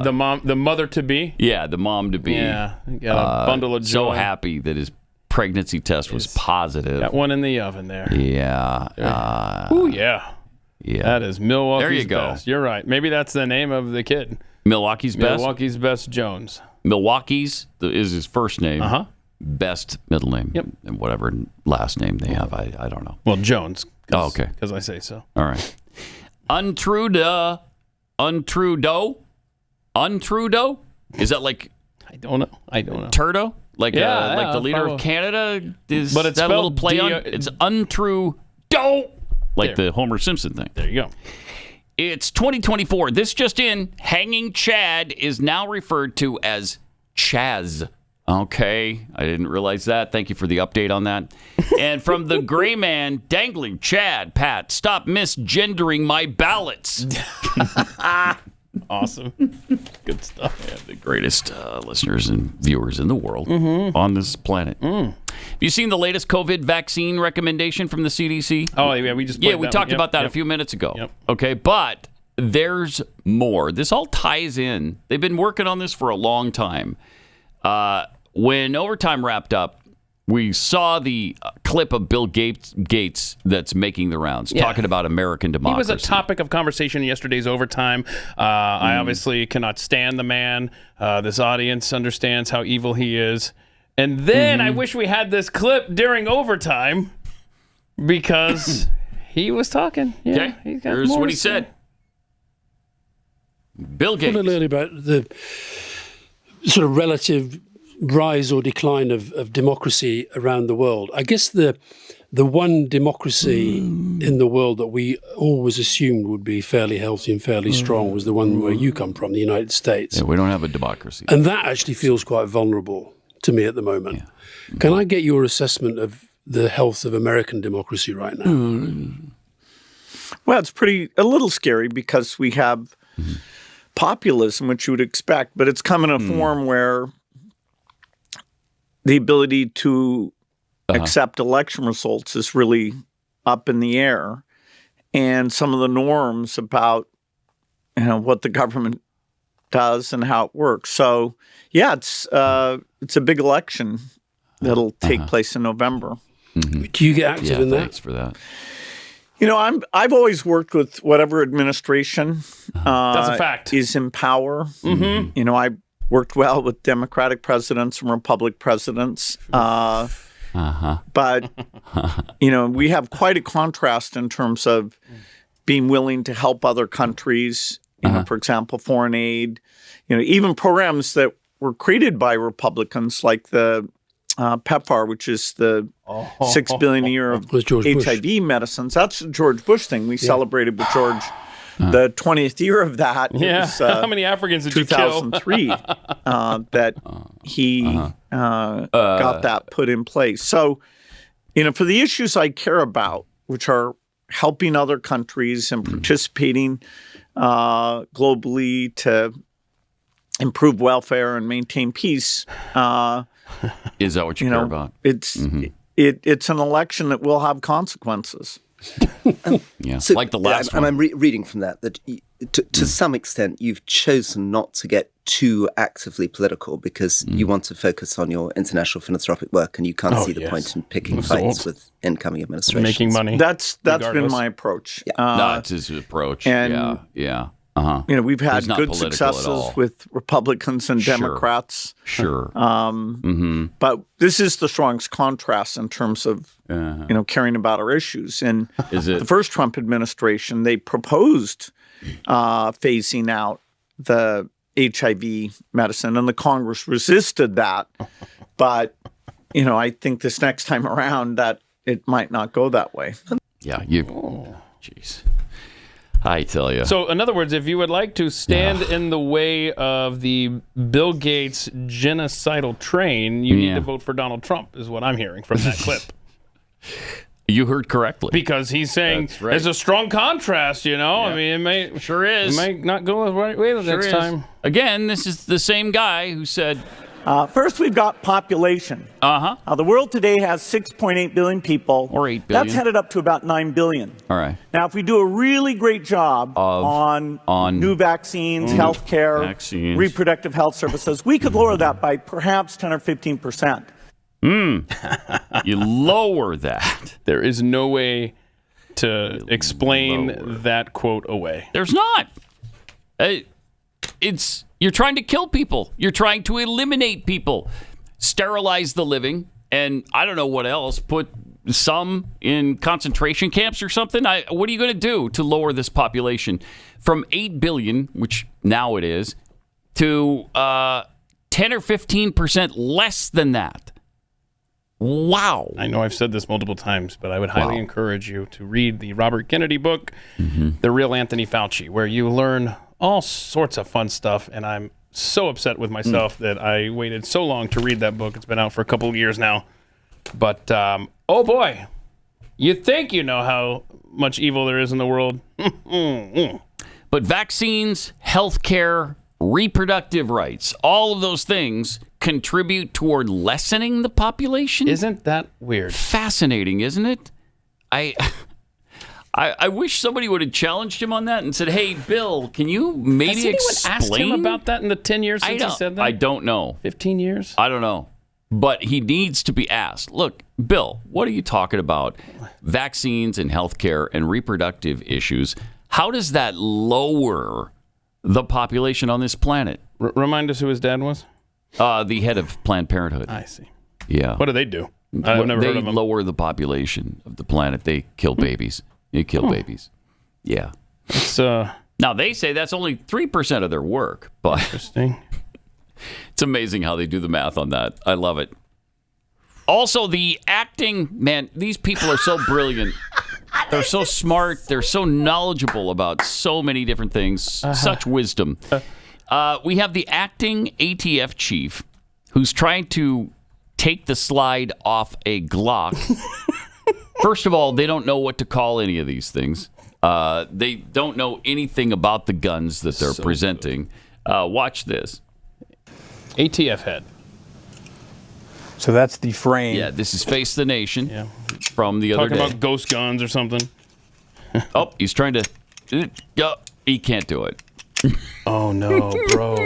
the mother to be? Yeah, the mom to be. Yeah, got a bundle of joy. So happy that his pregnancy test was positive. Got one in the oven there. Yeah. Yeah. That is Milwaukee's there you go. best. You're right. Maybe that's the name of the kid. Milwaukee's best? Milwaukee's best Jones. Milwaukee's is his first name. Best middle name. Yep. And whatever last name they have. I don't know. Well, Jones. Oh, okay. Because I say so. All right. Untrudeau? Is that like... I don't know. Turdo? Like the leader of Canada? But it's that a little play on? It's Untrudeau. Like the Homer Simpson thing. There you go. It's 2024. This just in, hanging Chad is now referred to as Chaz Okay, I didn't realize that. Thank you for the update on that. And from the gray man dangling, Chad, Pat, stop misgendering my ballots. Awesome. Good stuff. Yeah, the greatest listeners and viewers in the world on this planet. Have you seen the latest COVID vaccine recommendation from the CDC? Oh, yeah, we just we talked about that a few minutes ago. Yep. Okay, but there's more. This all ties in. They've been working on this for a long time. When overtime wrapped up, we saw the clip of Bill Gates that's making the rounds, talking about American democracy. He was a topic of conversation in yesterday's overtime. I obviously cannot stand the man. This audience understands how evil he is. And then I wish we had this clip during overtime because he was talking. Yeah, okay, here's what he said. Bill Gates. A little about the sort of relative rise or decline of democracy around the world. I guess the one democracy in the world that we always assumed would be fairly healthy and fairly strong was the one where you come from, the United States. Yeah, we don't have a democracy. And that actually feels quite vulnerable to me at the moment. Yeah. Can I get your assessment of the health of American democracy right now? Well, it's a little scary because we have populism, which you would expect, but it's come in a form where the ability to accept election results is really up in the air. And some of the norms about what the government does and how it works. So, yeah, it's a big election that'll take place in November. Do you get active in that? Thanks for that. I've always worked with whatever administration That's a fact. is in power. I worked well with Democratic presidents and Republican presidents. But, we have quite a contrast in terms of being willing to help other countries, for example, foreign aid, even programs that were created by Republicans like the PEPFAR, which is the $6 billion a year of HIV medicines. That's the George Bush thing. We celebrated with George the 20th year of that. Yeah. Was, how many Africans did you kill? 2003 that he got that put in place. So, for the issues I care about, which are helping other countries and participating globally to improve welfare and maintain peace. Is that what you care about? It's it's an election that will have consequences. So, like the last one. one. And I'm reading from that to some extent you've chosen not to get too actively political because you want to focus on your international philanthropic work and you can't see the point in picking fights with incoming administrations. Making money. That's been my approach. That's his approach. And we've had good successes with Republicans and Democrats. Sure. But this is the strongest contrast in terms of caring about our issues. And the first Trump administration, they proposed phasing out the HIV medicine, and the Congress resisted that. But I think this next time around that it might not go that way. Yeah. Jeez. I tell you. So, in other words, if you would like to stand in the way of the Bill Gates genocidal train, you need to vote for Donald Trump, is what I'm hearing from that clip. You heard correctly. Because he's saying there's a strong contrast, I mean, it may is. It might not go the right way the next time. Again, this is the same guy who said... First, we've got population. The world today has 6.8 billion people. Or 8 billion. That's headed up to about 9 billion. All right. Now, if we do a really great job on new vaccines, healthcare, reproductive health services, we could lower that by perhaps 10 or 15%. You lower that. There is no way to explain that quote away. There's not. You're trying to kill people. You're trying to eliminate people. Sterilize the living. And I don't know what else. Put some in concentration camps or something. What are you going to do to lower this population from 8 billion, which now it is, to 10 or 15% less than that? Wow. I know I've said this multiple times, but I would highly encourage you to read the Robert Kennedy book, The Real Anthony Fauci, where you learn all sorts of fun stuff, and I'm so upset with myself that I waited so long to read that book. It's been out for a couple of years now. But, oh boy, you think you know how much evil there is in the world. But vaccines, healthcare, reproductive rights, all of those things contribute toward lessening the population. Isn't that weird? Fascinating, isn't it? I wish somebody would have challenged him on that and said, "Hey, Bill, can you maybe explain?" Asked him about that in the 10 years since he said that? I don't know. 15 years? I don't know. But he needs to be asked. Look, Bill, what are you talking about? Vaccines and healthcare and reproductive issues. How does that lower the population on this planet? Remind us who his dad was? The head of Planned Parenthood. I see. Yeah. What do they do? I've never heard of them. They lower the population of the planet. They kill babies. They kill babies. Yeah. Now, they say that's only 3% of their work. But interesting. It's amazing how they do the math on that. I love it. Also, the acting, man, these people are so brilliant. They're so smart. They're so knowledgeable about so many different things. Such wisdom. We have the acting ATF chief who's trying to take the slide off a Glock. First of all, they don't know what to call any of these things. They don't know anything about the guns that they're presenting. Watch this. ATF head. So that's the frame. Yeah, this is Face the Nation from the other day. Talking about ghost guns or something. Oh, he's trying to... he can't do it. Oh, no, bro.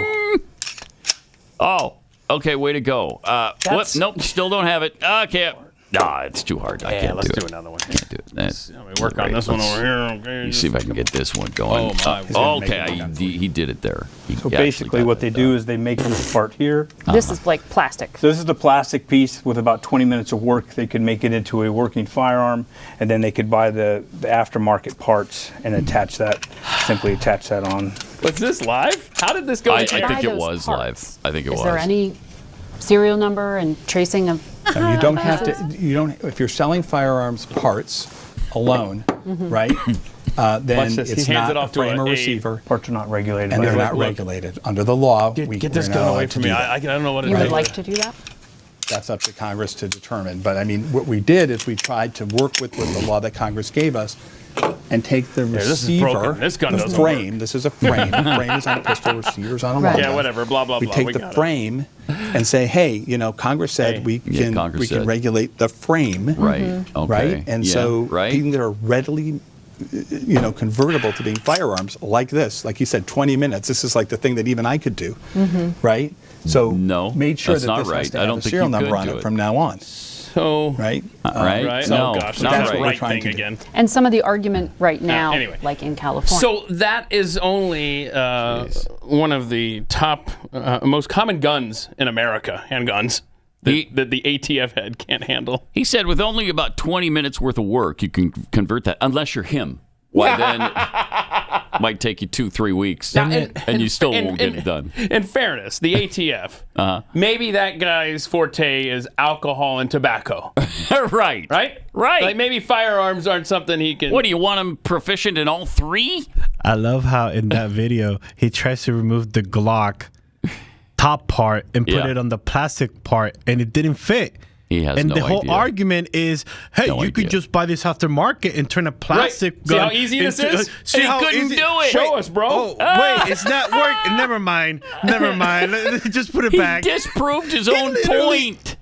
Oh, okay, way to go. What? Nope, still don't have it. Okay. Nah, it's too hard. I can't let's do it. do another one. Can't do it. Let me work on this one over here. Okay, let me see if I can get this one going. Okay, he did it there. So basically what they do is they make this part here. This is like plastic. So this is the plastic piece. With about 20 minutes of work, they could make it into a working firearm, and then they could buy the aftermarket parts and simply attach that on. Was this live? How did this go? I think it was live. I think it was. Is there any serial number and tracing of... No, you don't have to. You don't. If you're selling firearms parts alone, right? Then it's not a frame or receiver. Parts are not regulated, and they're not regulated under the law. Get this gun away from me. I don't know what it is. You would like to do that? That's up to Congress to determine. But I mean, what we did is we tried to work with the law that Congress gave us and take the receiver, the frame. This is a frame. The frame is on a pistol, receiver's on a long gun. Yeah, whatever. Blah blah blah. We take the frame and say, hey, Congress said we can regulate the frame, right? Okay. Right, and so things that are readily, convertible to being firearms, like this, like you said, 20 minutes. This is like the thing that even I could do, right? So made sure that this has to have a serial number on it from now on. So right? Right? No, oh gosh, not that's right. the right thing again. And some of the argument right now, anyway. like in California. So that is only one of the top, most common guns in America, handguns, that the ATF head can't handle. He said with only about 20 minutes worth of work, you can convert that, unless you're him. Why then it might take you 2-3 weeks, and you still won't get it done. In fairness, the ATF, maybe that guy's forte is alcohol and tobacco. Right. Like maybe firearms aren't something he can... What, do you want him proficient in all three? I love how in that video, he tries to remove the Glock top part and put it on the plastic part, and it didn't fit. He has and no the whole idea. argument is, hey, you could just buy this aftermarket and turn a plastic gun. See how easy this is? See how couldn't easy. do it. Show us, bro. Oh, wait, it's not working. Never mind. Just put it back. He disproved his own point.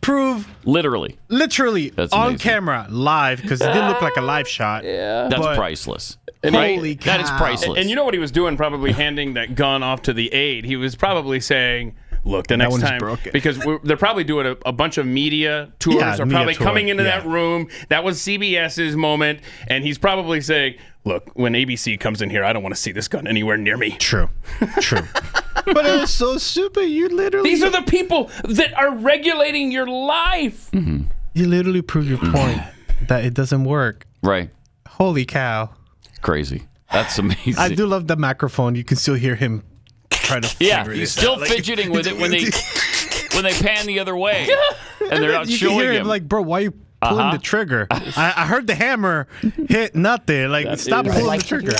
Literally That's on camera, live, because it didn't look like a live shot. Yeah. That's priceless. Holy cow. That is priceless. And you know what he was doing, probably handing that gun off to the aide? He was probably saying... Look, the next time, because they're probably doing a bunch of media tours, or probably coming into that room. That was CBS's moment, and he's probably saying, look, when ABC comes in here, I don't want to see this gun anywhere near me. True. But it was so stupid. These are the people that are regulating your life. Mm-hmm. You literally prove your point that it doesn't work. Right. Holy cow. Crazy. That's amazing. I do love the microphone. You can still hear him try to figure he's still fidgeting with it when they pan the other way and they're not showing hear him. Like, bro, why are you pulling the trigger? I heard the hammer hit nothing. Like, stop pulling the trigger.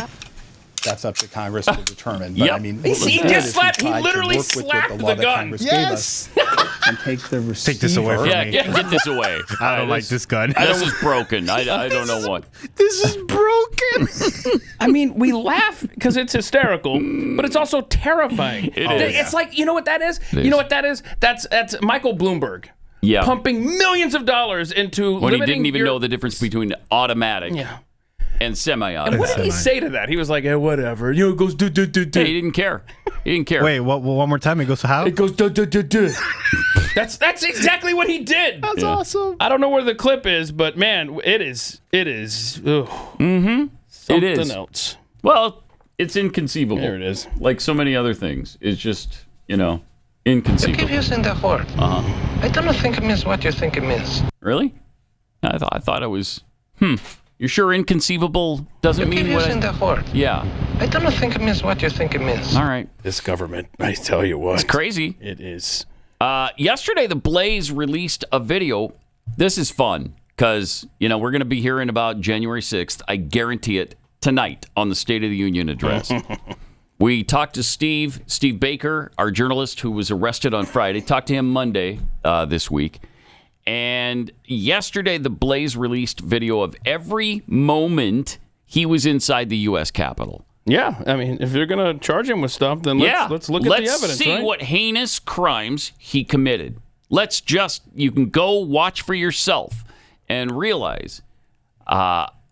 that's up to Congress to determine. But Yep. I mean, He what was just good is we slapped- he tried to literally work with slapped what the law that gun. Congress Yes. gave us and take the receiver. Take this away from Yeah, me. get this away. I don't like this gun. This is broken. I don't know what. This is broken. I mean, we laugh because it's hysterical, but it's also terrifying. It is. It's like, you know what that is? It You know is. what that is? That's Michael Bloomberg. Yeah. Pumping millions of dollars into When he limiting didn't even your- know the difference between automatic Yeah. and semi-automatic. And what did he say to that? He was like, whatever. You know, it goes do. Hey, he didn't care. He didn't care. Wait, one more time. It goes how? It goes do. That's exactly what he did. That's awesome. I don't know where the clip is, but man, it is. Ugh. Mm-hmm. Something It is. else. Well, it's inconceivable. There it is. Like so many other things. It's just, They inconceivable. keep using the word. I don't think it means what you think it means. Really? I thought it was, You're sure inconceivable doesn't You keep mean what using the word. Yeah. I don't think it means what you think it means. All right. This government, I tell you what. It's crazy. It is. Yesterday, the Blaze released a video. This is fun because, we're going to be hearing about January 6th. I guarantee it tonight on the State of the Union address. We talked to Steve Baker, our journalist who was arrested on Friday. Talked to him Monday this week. And yesterday, the Blaze released video of every moment he was inside the U.S. Capitol. Yeah, I mean, if you're going to charge him with stuff, then let's look at the evidence, Let's see right? what heinous crimes he committed. You can go watch for yourself and realize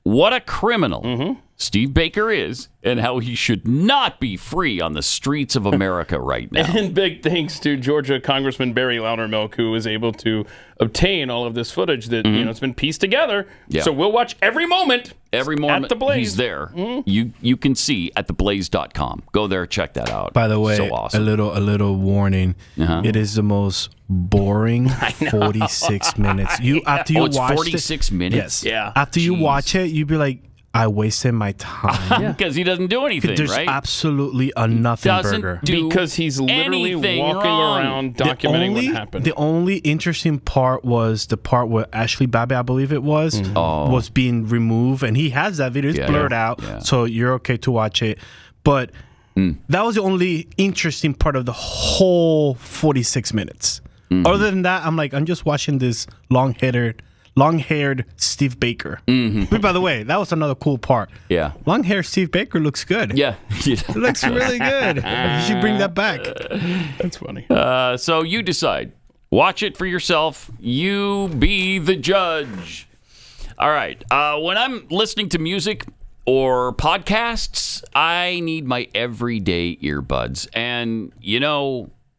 what a criminal Steve Baker is and how he should not be free on the streets of America right now. And big thanks to Georgia Congressman Barry Loudermilk, who was able to obtain all of this footage that it's been pieced together. Yeah. So we'll watch every moment. Every moment at the Blaze. he's there. You can see at theblaze.com. Go there, check that out. By the way, so awesome. a little warning. It is the most boring 46 minutes. After you it's watch 46 minutes? Yes. Yeah. After you watch it, you'd be like, I wasted my time. Because he doesn't do anything, There's right? absolutely a nothing Doesn't burger. do Because he's literally anything walking wrong. around documenting what happened. The only interesting part was the part where Ashley Babbitt, I believe it was, was being removed. And he has that video. It's blurred out. Yeah. So you're okay to watch it. But that was the only interesting part of the whole 46 minutes. Other than that, I'm just watching this long-haired Steve Baker. But by the way, that was another cool part. Yeah. Long-haired Steve Baker looks good. Yeah. It looks really good. You should bring that back. That's funny. So you decide. Watch it for yourself. You be the judge. All right. When I'm listening to music or podcasts, I need my everyday earbuds. And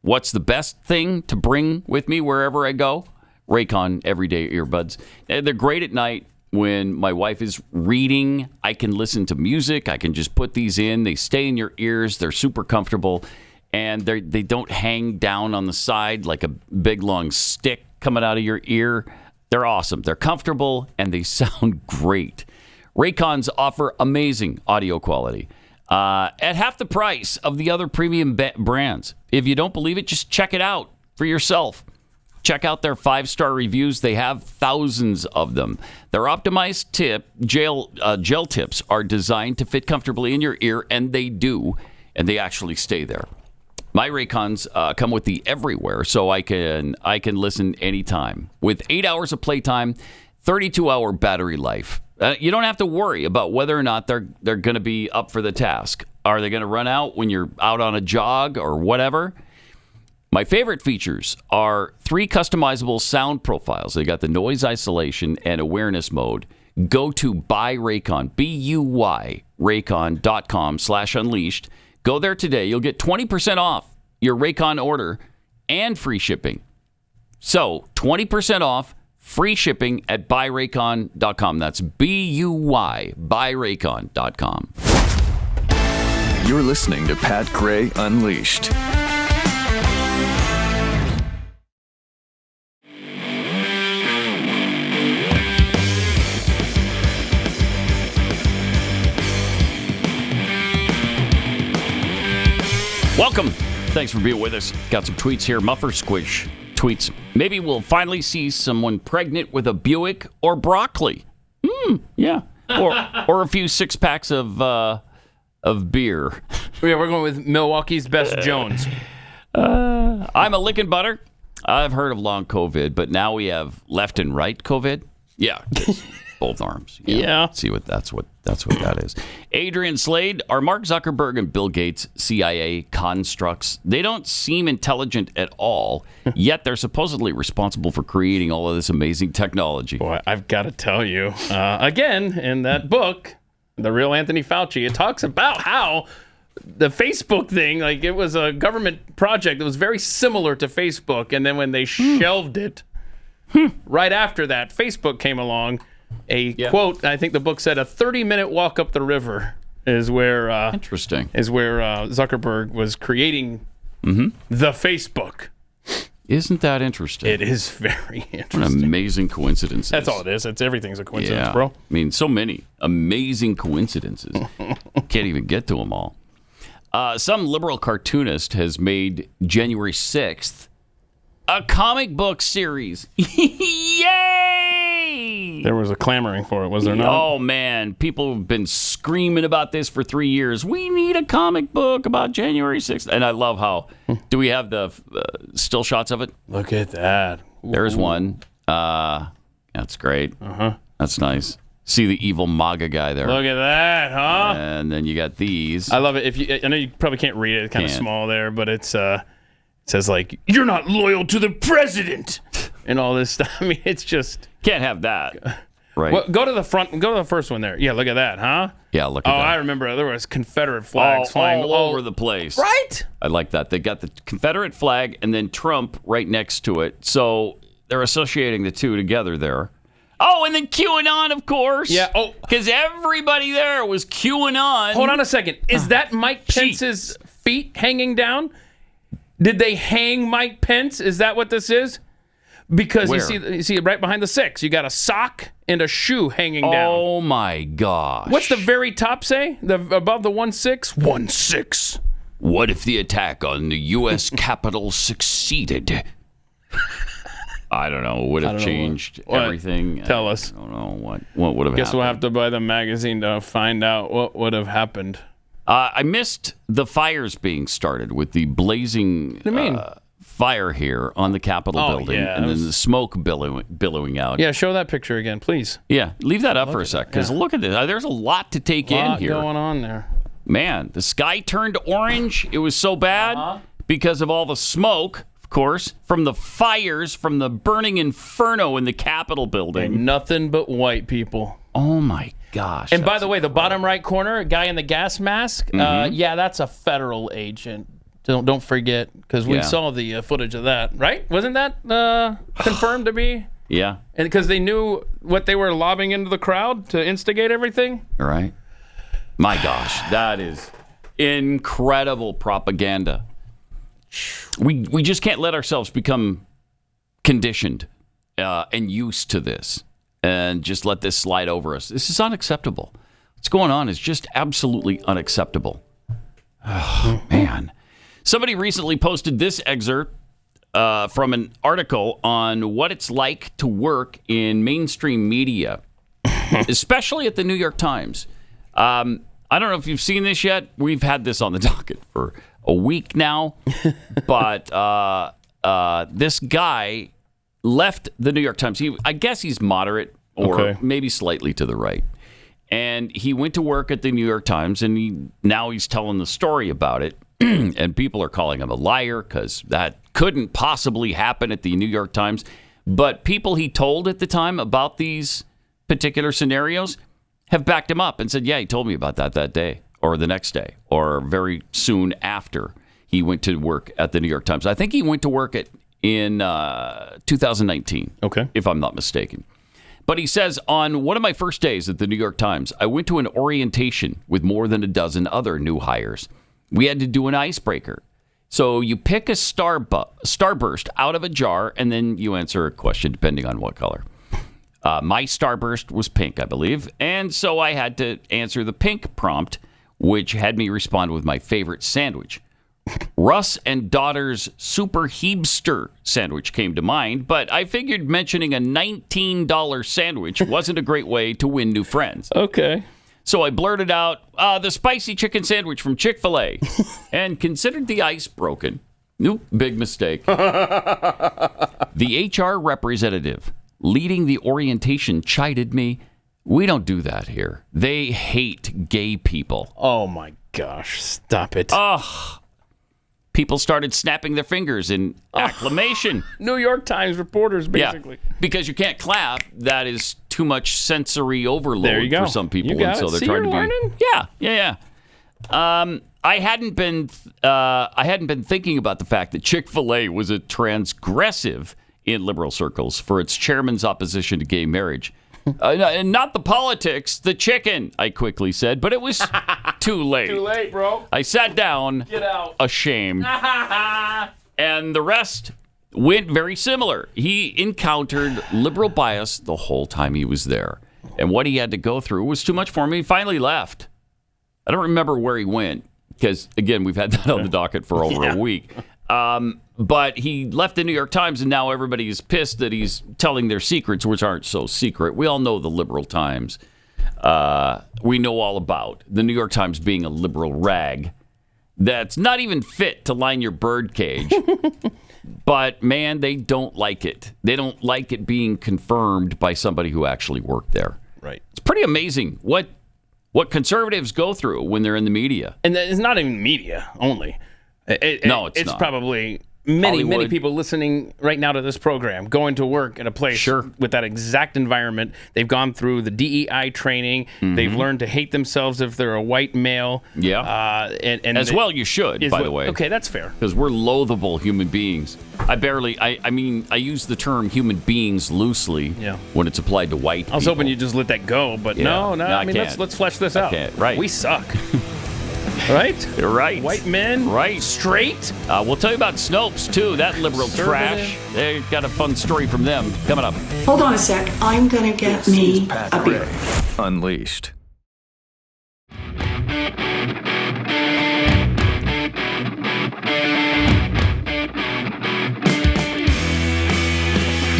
what's the best thing to bring with me wherever I go? Raycon everyday earbuds. They're great at night when my wife is reading. I can listen to music. I can just put these in. They stay in your ears. They're super comfortable. And they don't hang down on the side like a big long stick coming out of your ear. They're awesome. They're comfortable and they sound great. Raycons offer amazing audio quality at half the price of the other premium brands. If you don't believe it, just check it out for yourself. Check out their 5-star reviews. They have thousands of them. Their optimized gel tips are designed to fit comfortably in your ear, and they do, and they actually stay there. My Raycons come with the Everywhere, so I can listen anytime. With 8 hours of playtime, 32-hour battery life. You don't have to worry about whether or not they're going to be up for the task. Are they going to run out when you're out on a jog or whatever? My favorite features are 3 customizable sound profiles. They got the noise isolation and awareness mode. Go to Buy Raycon, BUY, Raycon.com/unleashed. Go there today. You'll get 20% off your Raycon order and free shipping. So 20% off, free shipping at buyraycon.com. That's BUY, buyraycon.com. You're listening to Pat Gray Unleashed. Welcome. Thanks for being with us. Got some tweets here. Muffer Squish tweets. Maybe we'll finally see someone pregnant with a Buick or broccoli. Yeah. Or a few 6-packs of of beer. Yeah, we're going with Milwaukee's Best Jones. I'm a lickin' butter. I've heard of long COVID, but now we have left and right COVID. Yeah, both arms. Yeah. See what that's what that is. Adrian Slade, are Mark Zuckerberg and Bill Gates CIA constructs? They don't seem intelligent at all, yet they're supposedly responsible for creating all of this amazing technology. Boy, I've got to tell you, again, in that book, The Real Anthony Fauci, it talks about how the Facebook thing, like it was a government project that was very similar to Facebook, and then when they shelved it, right after that, Facebook came along. Quote, I think the book said, a 30-minute walk up the river is where interesting is where Zuckerberg was creating the Facebook. Isn't that interesting? It is very interesting. What an amazing coincidence. That's all it is. Everything's a coincidence, yeah. bro. I mean, so many amazing coincidences. Can't even get to them all. Some liberal cartoonist has made January 6th a comic book series. Yay! There was a clamoring for it, was there not? Oh, man. People have been screaming about this for 3 years. We need a comic book about January 6th. And I love how... Do we have the still shots of it? Look at that. There's one. That's great. That's nice. See the evil MAGA guy there. Look at that, huh? And then you got these. I love it. I know you probably can't read it. It's kind of small there, but it's it says like, you're not loyal to the president and all this stuff. I mean, it's just... Can't have that. Right. Well, go to the front. Go to the first one there. Yeah, look at that, huh? Yeah, look at that. Oh, I remember there was Confederate flags flying all over the place. Right? I like that. They got the Confederate flag and then Trump right next to it. So they're associating the two together there. Oh, and then QAnon, of course. Yeah. Oh, because everybody there was QAnon. Hold on a second. Is that Mike Pence's feet hanging down? Did they hang Mike Pence? Is that what this is? Because you see right behind the 6, you got a sock and a shoe hanging down. Oh my gosh! What's the very top say? Above the 1-6? 1-6. What if the attack on the U.S. Capitol succeeded? I don't know. Would have changed everything. Tell us. I don't know what would have happened. Guess we'll have to buy the magazine to find out what would have happened. I missed the fires being started with the blazing fire here on the Capitol building, and then the smoke billowing out. Yeah, show that picture again, please. Yeah, leave that up for a sec, because look at this. There's a lot to take in here. Going on there. Man, the sky turned orange. It was so bad because of all the smoke, of course, from the fires, from the burning inferno in the Capitol building. And nothing but white people. Oh, my gosh. And by the way, the bottom right corner, guy in the gas mask, yeah, that's a federal agent. Don't forget, because we saw the footage of that, right? Wasn't that confirmed to be? Yeah. And because they knew what they were lobbing into the crowd to instigate everything? Right. My gosh, that is incredible propaganda. We just can't let ourselves become conditioned and used to this and just let this slide over us. This is unacceptable. What's going on is just absolutely unacceptable. Oh, man. Somebody recently posted this excerpt from an article on what it's like to work in mainstream media, especially at the New York Times. I don't know if you've seen this yet. We've had this on the docket for a week now, but this guy left the New York Times. I guess he's moderate or maybe slightly to the right. And he went to work at the New York Times, and now he's telling the story about it. And people are calling him a liar because that couldn't possibly happen at the New York Times. But people he told at the time about these particular scenarios have backed him up and said, yeah, he told me about that day or the next day or very soon after he went to work at the New York Times. I think he went to work in 2019, if I'm not mistaken. But he says, on one of my first days at the New York Times, I went to an orientation with more than a dozen other new hires. We had to do an icebreaker. So you pick a starburst out of a jar, and then you answer a question depending on what color. My starburst was pink, I believe. And so I had to answer the pink prompt, which had me respond with my favorite sandwich. Russ and Daughter's Super Heebster sandwich came to mind, but I figured mentioning a $19 sandwich wasn't a great way to win new friends. Okay. So I blurted out, the spicy chicken sandwich from Chick-fil-A, and considered the ice broken. Nope, big mistake. The HR representative leading the orientation chided me. We don't do that here. They hate gay people. Oh, my gosh. Stop it. Ugh. People started snapping their fingers in acclamation. New York Times reporters, basically. Yeah, because you can't clap. That is too much sensory overload for some people. You got and so it. they're See, trying you're to be. learning? Yeah. I hadn't been thinking about the fact that Chick-fil-A was a transgressive in liberal circles for its chairman's opposition to gay marriage. And not the politics, the chicken, I quickly said, but it was too late. Too late, bro. I sat down, Get out. ashamed, and the rest went very similar. He encountered liberal bias the whole time he was there, and what he had to go through was too much for him. He finally left. I don't remember where he went, because, again, we've had that on the docket for over a week. But he left the New York Times, and now everybody's pissed that he's telling their secrets, which aren't so secret. We all know the liberal Times. We know all about the New York Times being a liberal rag that's not even fit to line your bird cage. But, man, they don't like it. They don't like it being confirmed by somebody who actually worked there. Right. It's pretty amazing what conservatives go through when they're in the media. And it's not even media only. It's not. Probably many Hollywood. people listening right now to this program, going to work at a place with that exact environment. They've gone through the DEI training. Mm-hmm. They've learned to hate themselves if they're a white male. Yeah. And as well you should, by the way. Okay, that's fair. Because we're loathable human beings. I use the term human beings loosely when it's applied to white people. I was hoping you just let that go, but no. I mean, can't. let's flesh this out. Right. We suck. Right? Right. White men. Right. Straight. We'll tell you about Snopes, too. That liberal trash. They got a fun story from them coming up. Hold on a sec. I'm going to get me a beer. Unleashed.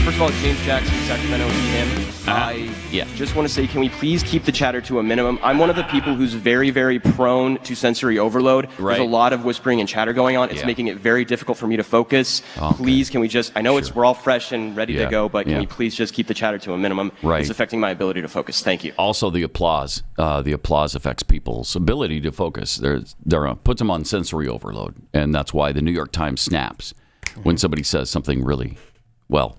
First of all, James Jackson, Sacramento, him. I just want to say, can we please keep the chatter to a minimum? I'm one of the people who's very, very prone to sensory overload. There's a lot of whispering and chatter going on. It's making it very difficult for me to focus. Okay. Please, can we just, I know we're all fresh and ready to go, but can we please just keep the chatter to a minimum? Right. It's affecting my ability to focus. Thank you. Also, the applause. The applause affects people's ability to focus. Puts them on sensory overload. And that's why the New York Times snaps when somebody says something really,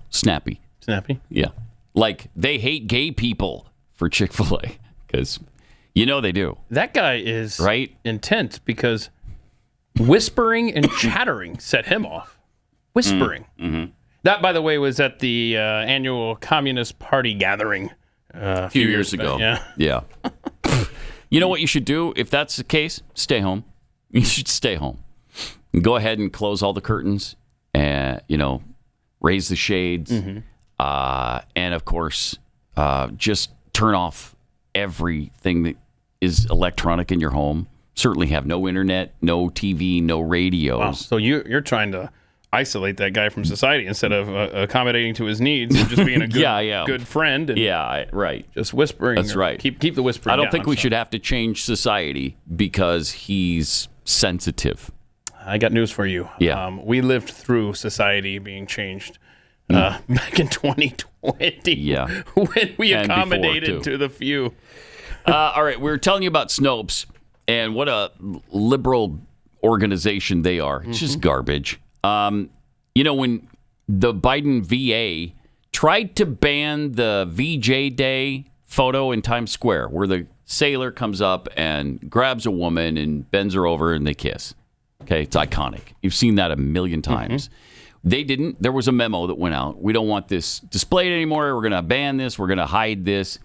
snappy. Snappy? Yeah. Like, they hate gay people for Chick-fil-A, because they do. That guy is intense because whispering and chattering set him off. Whispering. Mm-hmm. That, by the way, was at the annual Communist Party gathering a few years ago. Yeah. You know what you should do if that's the case? Stay home. You should stay home. Go ahead and close all the curtains and, raise the shades. Mm-hmm. And, of course, just turn off everything that is electronic in your home. Certainly have no internet, no TV, no radios. Wow. So you're trying to isolate that guy from society instead of accommodating to his needs and just being a good, good friend. And right. Just whispering. That's right. Keep the whispering I don't down. think we should have to change society because he's sensitive. I got news for you. Yeah. We lived through society being changed back in 2020. Yeah. When we accommodated to the few. All right. We were telling you about Snopes and what a liberal organization they are. It's just garbage. When the Biden VA tried to ban the VJ Day photo in Times Square where the sailor comes up and grabs a woman and bends her over and they kiss. Okay, it's iconic. You've seen that a million times. They didn't. There was a memo that went out. We don't want this displayed anymore. We're going to ban this. We're going to hide this.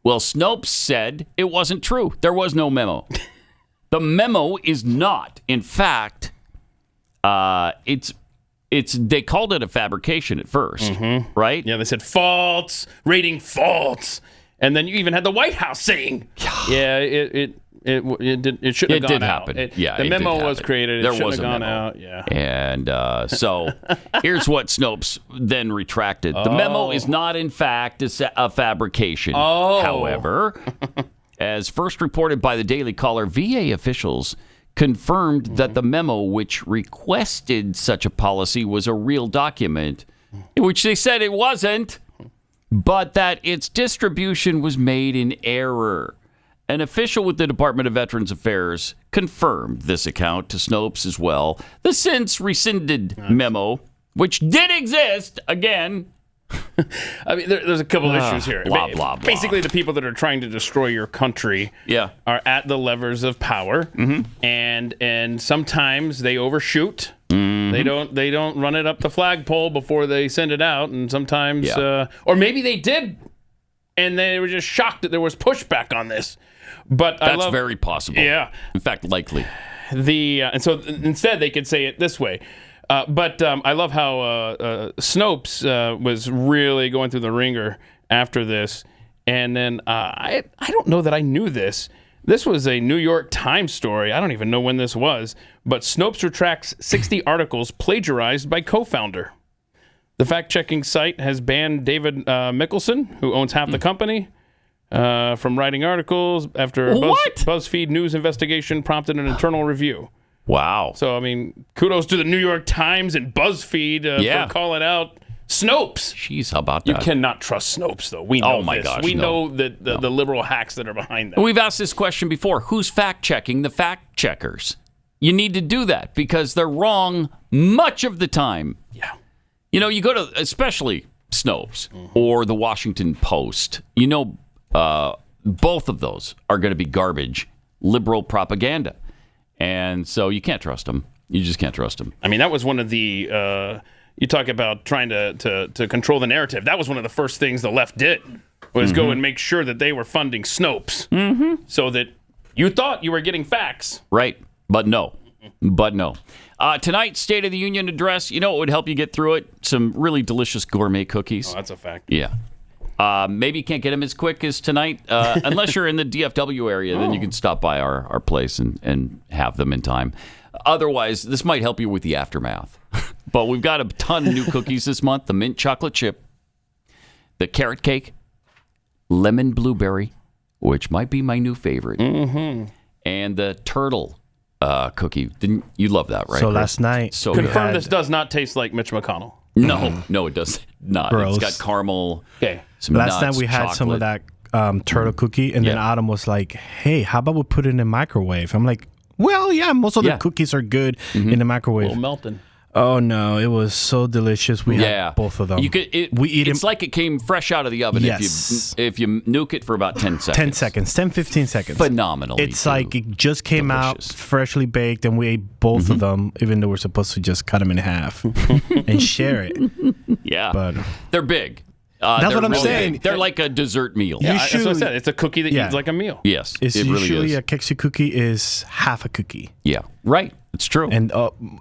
Well, Snopes said it wasn't true. There was no memo. The memo is not. In fact, it's they called it a fabrication at first, right? Yeah, they said false, rating false. And then you even had the White House saying, it shouldn't have gone out. Happen. The memo was created. It shouldn't have gone out. Yeah. And so here's what Snopes then retracted. The memo is not, in fact, a fabrication. However, As first reported by the Daily Caller, VA officials confirmed that the memo which requested such a policy was a real document, which they said it wasn't, but that its distribution was made in error. An official with the Department of Veterans Affairs confirmed this account to Snopes as well. The since rescinded memo, which did exist, again. I mean, there's a couple issues here. Blah, blah, blah. Basically, the people that are trying to destroy your country are at the levers of power, and sometimes they overshoot. They don't run it up the flagpole before they send it out, and sometimes, or maybe they did, and they were just shocked that there was pushback on this. But that's very possible. Yeah, in fact, likely. And so instead they could say it this way. But I love how Snopes was really going through the ringer after this. And then I don't know that I knew this. This was a New York Times story. I don't even know when this was. But Snopes retracts 60 articles plagiarized by co-founder. The fact-checking site has banned David Mickelson, who owns half the company, from writing articles after a BuzzFeed news investigation prompted an internal review. Wow. So, I mean, kudos to the New York Times and BuzzFeed for calling out Snopes. Jeez, how about that? You cannot trust Snopes, though. We know this. Gosh, we know that the liberal hacks that are behind them. We've asked this question before. Who's fact-checking the fact-checkers? You need to do that because they're wrong much of the time. Yeah. You know, you go to, especially Snopes or the Washington Post, you know, both of those are going to be garbage, liberal propaganda. And so you can't trust them. You just can't trust them. I mean, that was one of the, you talk about trying to control the narrative. That was one of the first things the left did, was go and make sure that they were funding Snopes so that you thought you were getting facts. Right. But no. Tonight's State of the Union address, you know what would help you get through it? Some really delicious gourmet cookies. Oh, that's a fact. Yeah. Maybe you can't get them as quick as tonight, unless you're in the DFW area. Then you can stop by our place and have them in time. Otherwise, this might help you with the aftermath. But we've got a ton of new cookies this month. The mint chocolate chip, the carrot cake, lemon blueberry, which might be my new favorite, and the turtle cookie. Didn't you love that, right? So last night, confirm this does not taste like Mitch McConnell. No, it does not. Gross. It's got caramel. Okay. Some last nuts, time we had chocolate. some of that turtle cookie, and then Adam was like, "Hey, how about we put it in the microwave?" I'm like, "Well, yeah, most of the cookies are good in the microwave." A little melting. Oh no, it was so delicious. We had both of them. You could. It's like it came fresh out of the oven. Yes. If you nuke it for about 10 seconds. 15 seconds. Phenomenal. It's like it just came out freshly baked, and we ate both of them, even though we're supposed to just cut them in half and share it. Yeah, but they're big. That's what I'm saying. Big. They're like a dessert meal. Yeah, that's what I said. It's a cookie that eats like a meal. Yes, it's it really usually is. A Kexi cookie is half a cookie. Yeah, right. It's true. And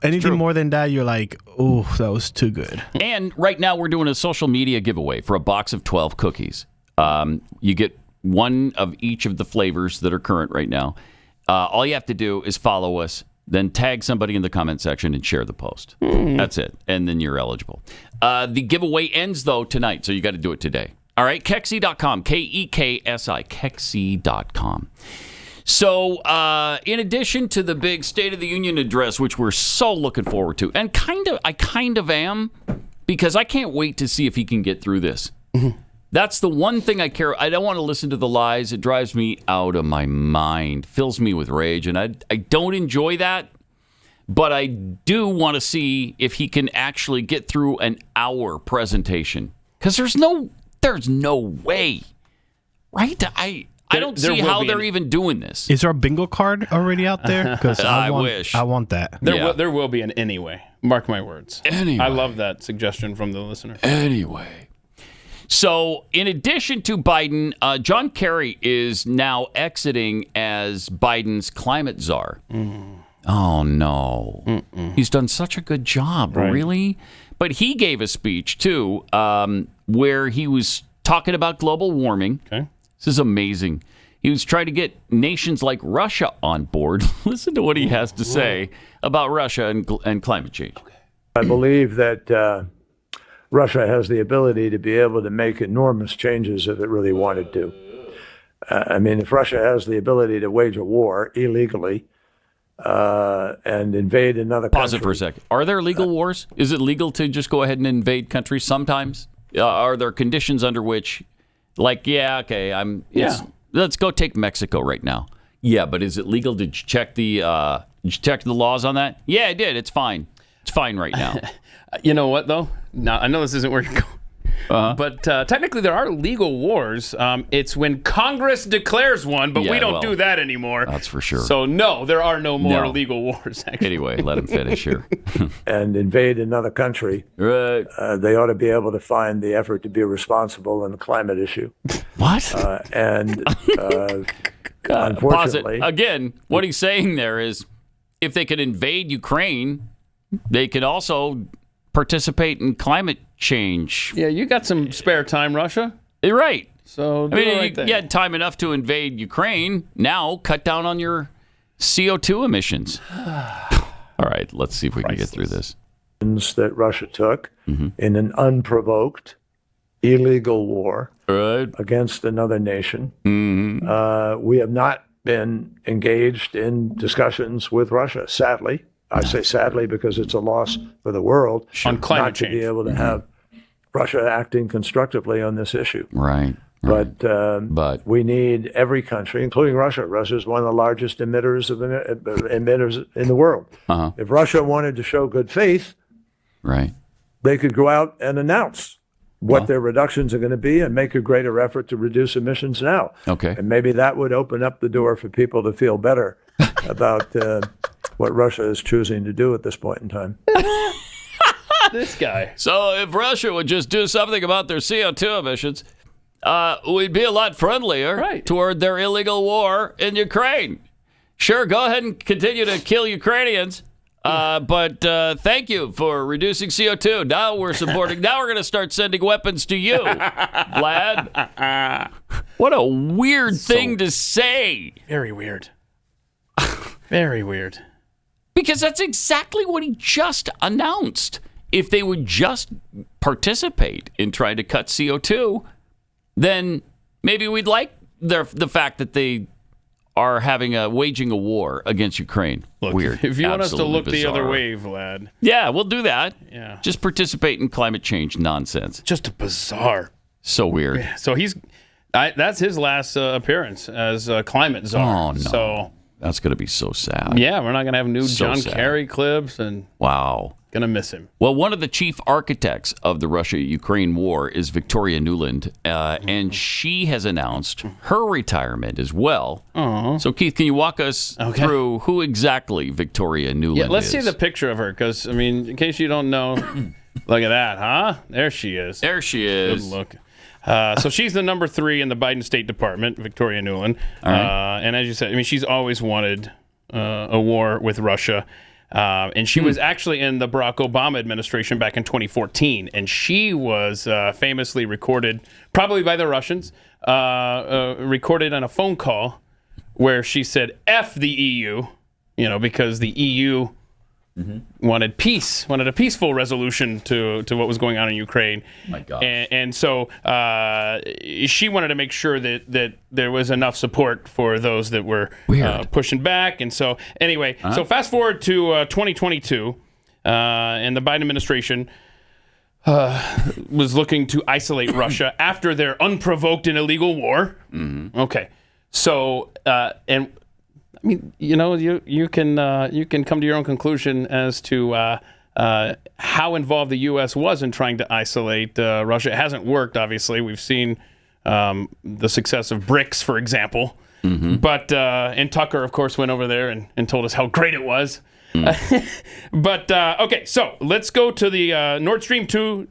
anything more than that, you're like, oh, that was too good. And right now, we're doing a social media giveaway for a box of 12 cookies. You get one of each of the flavors that are current right now. All you have to do is follow us, then tag somebody in the comment section and share the post. That's it. And then you're eligible. The giveaway ends, though, tonight, so you got to do it today. All right, Kexi.com, Kexi, Kexi.com. So, in addition to the big State of the Union address, which we're so looking forward to, and I kind of am, because I can't wait to see if he can get through this. That's the one thing I care. I don't want to listen to the lies. It drives me out of my mind, fills me with rage, and I don't enjoy that. But I do want to see if he can actually get through an hour presentation, because there's no way, right? I don't see how they're even doing this. Is our bingo card already out there? Because I wish. I want that. There will be an anyway. Mark my words. Anyway. I love that suggestion from the listener. Anyway. So, in addition to Biden, John Kerry is now exiting as Biden's climate czar. Oh, no. He's done such a good job, really? But he gave a speech, too, where he was talking about global warming. Okay. This is amazing. He was trying to get nations like Russia on board. Listen to what he has to say about Russia and climate change. I believe that Russia has the ability to be able to make enormous changes if it really wanted to. I mean, if Russia has the ability to wage a war illegally and invade another country. Pause it for a second. Are there legal wars? Is it legal to just go ahead and invade countries sometimes? Are there conditions under which, like, let's go take Mexico right now. Yeah, but is it legal? Did you check the laws on that? Yeah, I did. It's fine. It's fine right now. You know what, though? Now, I know this isn't where you're going. But technically, there are legal wars. It's when Congress declares one, but we don't do that anymore. That's for sure. So, no, there are no more legal wars, actually. Anyway, let him finish here. And invade another country. Right. They ought to be able to find the effort to be responsible in the climate issue. What? Unfortunately. Again, what he's saying there is if they could invade Ukraine, they could also participate in climate change. Yeah, you got some spare time, Russia. You're right. So you had time enough to invade Ukraine. Now cut down on your CO2 emissions. All right, let's see if we can get through this. That Russia took in an unprovoked, illegal war against another nation. We have not been engaged in discussions with Russia, sadly. I say sadly because it's a loss for the world on climate not to change. be able to have Russia acting constructively on this issue. Right. But we need every country, including Russia. Russia is one of the largest emitters in the world. If Russia wanted to show good faith, they could go out and announce what their reductions are going to be and make a greater effort to reduce emissions now. Okay. And maybe that would open up the door for people to feel better about what Russia is choosing to do at this point in time. This guy. So if Russia would just do something about their CO2 emissions, we'd be a lot friendlier toward their illegal war in Ukraine. Sure, go ahead and continue to kill Ukrainians. But thank you for reducing CO2. Now we're supporting. Now we're going to start sending weapons to you, Vlad. What a weird thing to say. Very weird. Very weird. Because that's exactly what he just announced. If they would just participate in trying to cut CO2, then maybe we'd like the fact that they are waging a war against Ukraine. Look, weird. If you want us to look bizarre. the other way, Vlad. Yeah, we'll do that. Yeah. Just participate in climate change nonsense. Just bizarre. So weird. So that's his last appearance as climate czar. Oh, no. So that's going to be so sad. Yeah, we're not going to have new John Kerry clips. Wow. Going to miss him. Well, one of the chief architects of the Russia-Ukraine war is Victoria Nuland, and she has announced her retirement as well. So, Keith, can you walk us through who exactly Victoria Nuland is? Yeah, let's see the picture of her, because, I mean, in case you don't know, look at that, huh? There she is. There she is. Good look. So she's the number 3 in the Biden State Department, Victoria Nuland. And as you said, I mean, she's always wanted a war with Russia. And she was actually in the Barack Obama administration back in 2014. And she was famously recorded, probably by the Russians, recorded on a phone call where she said, F the EU, because the EU wanted peace, wanted a peaceful resolution to what was going on in Ukraine. My God. And so she wanted to make sure that there was enough support for those that were pushing back. And so anyway, so fast forward to 2022, and the Biden administration was looking to isolate Russia after their unprovoked and illegal war. Okay. So, and I mean, you can come to your own conclusion as to how involved the U.S. was in trying to isolate Russia. It hasn't worked, obviously. We've seen the success of BRICS, for example. But and Tucker, of course, went over there and told us how great it was. But okay, so let's go to the Nord Stream 2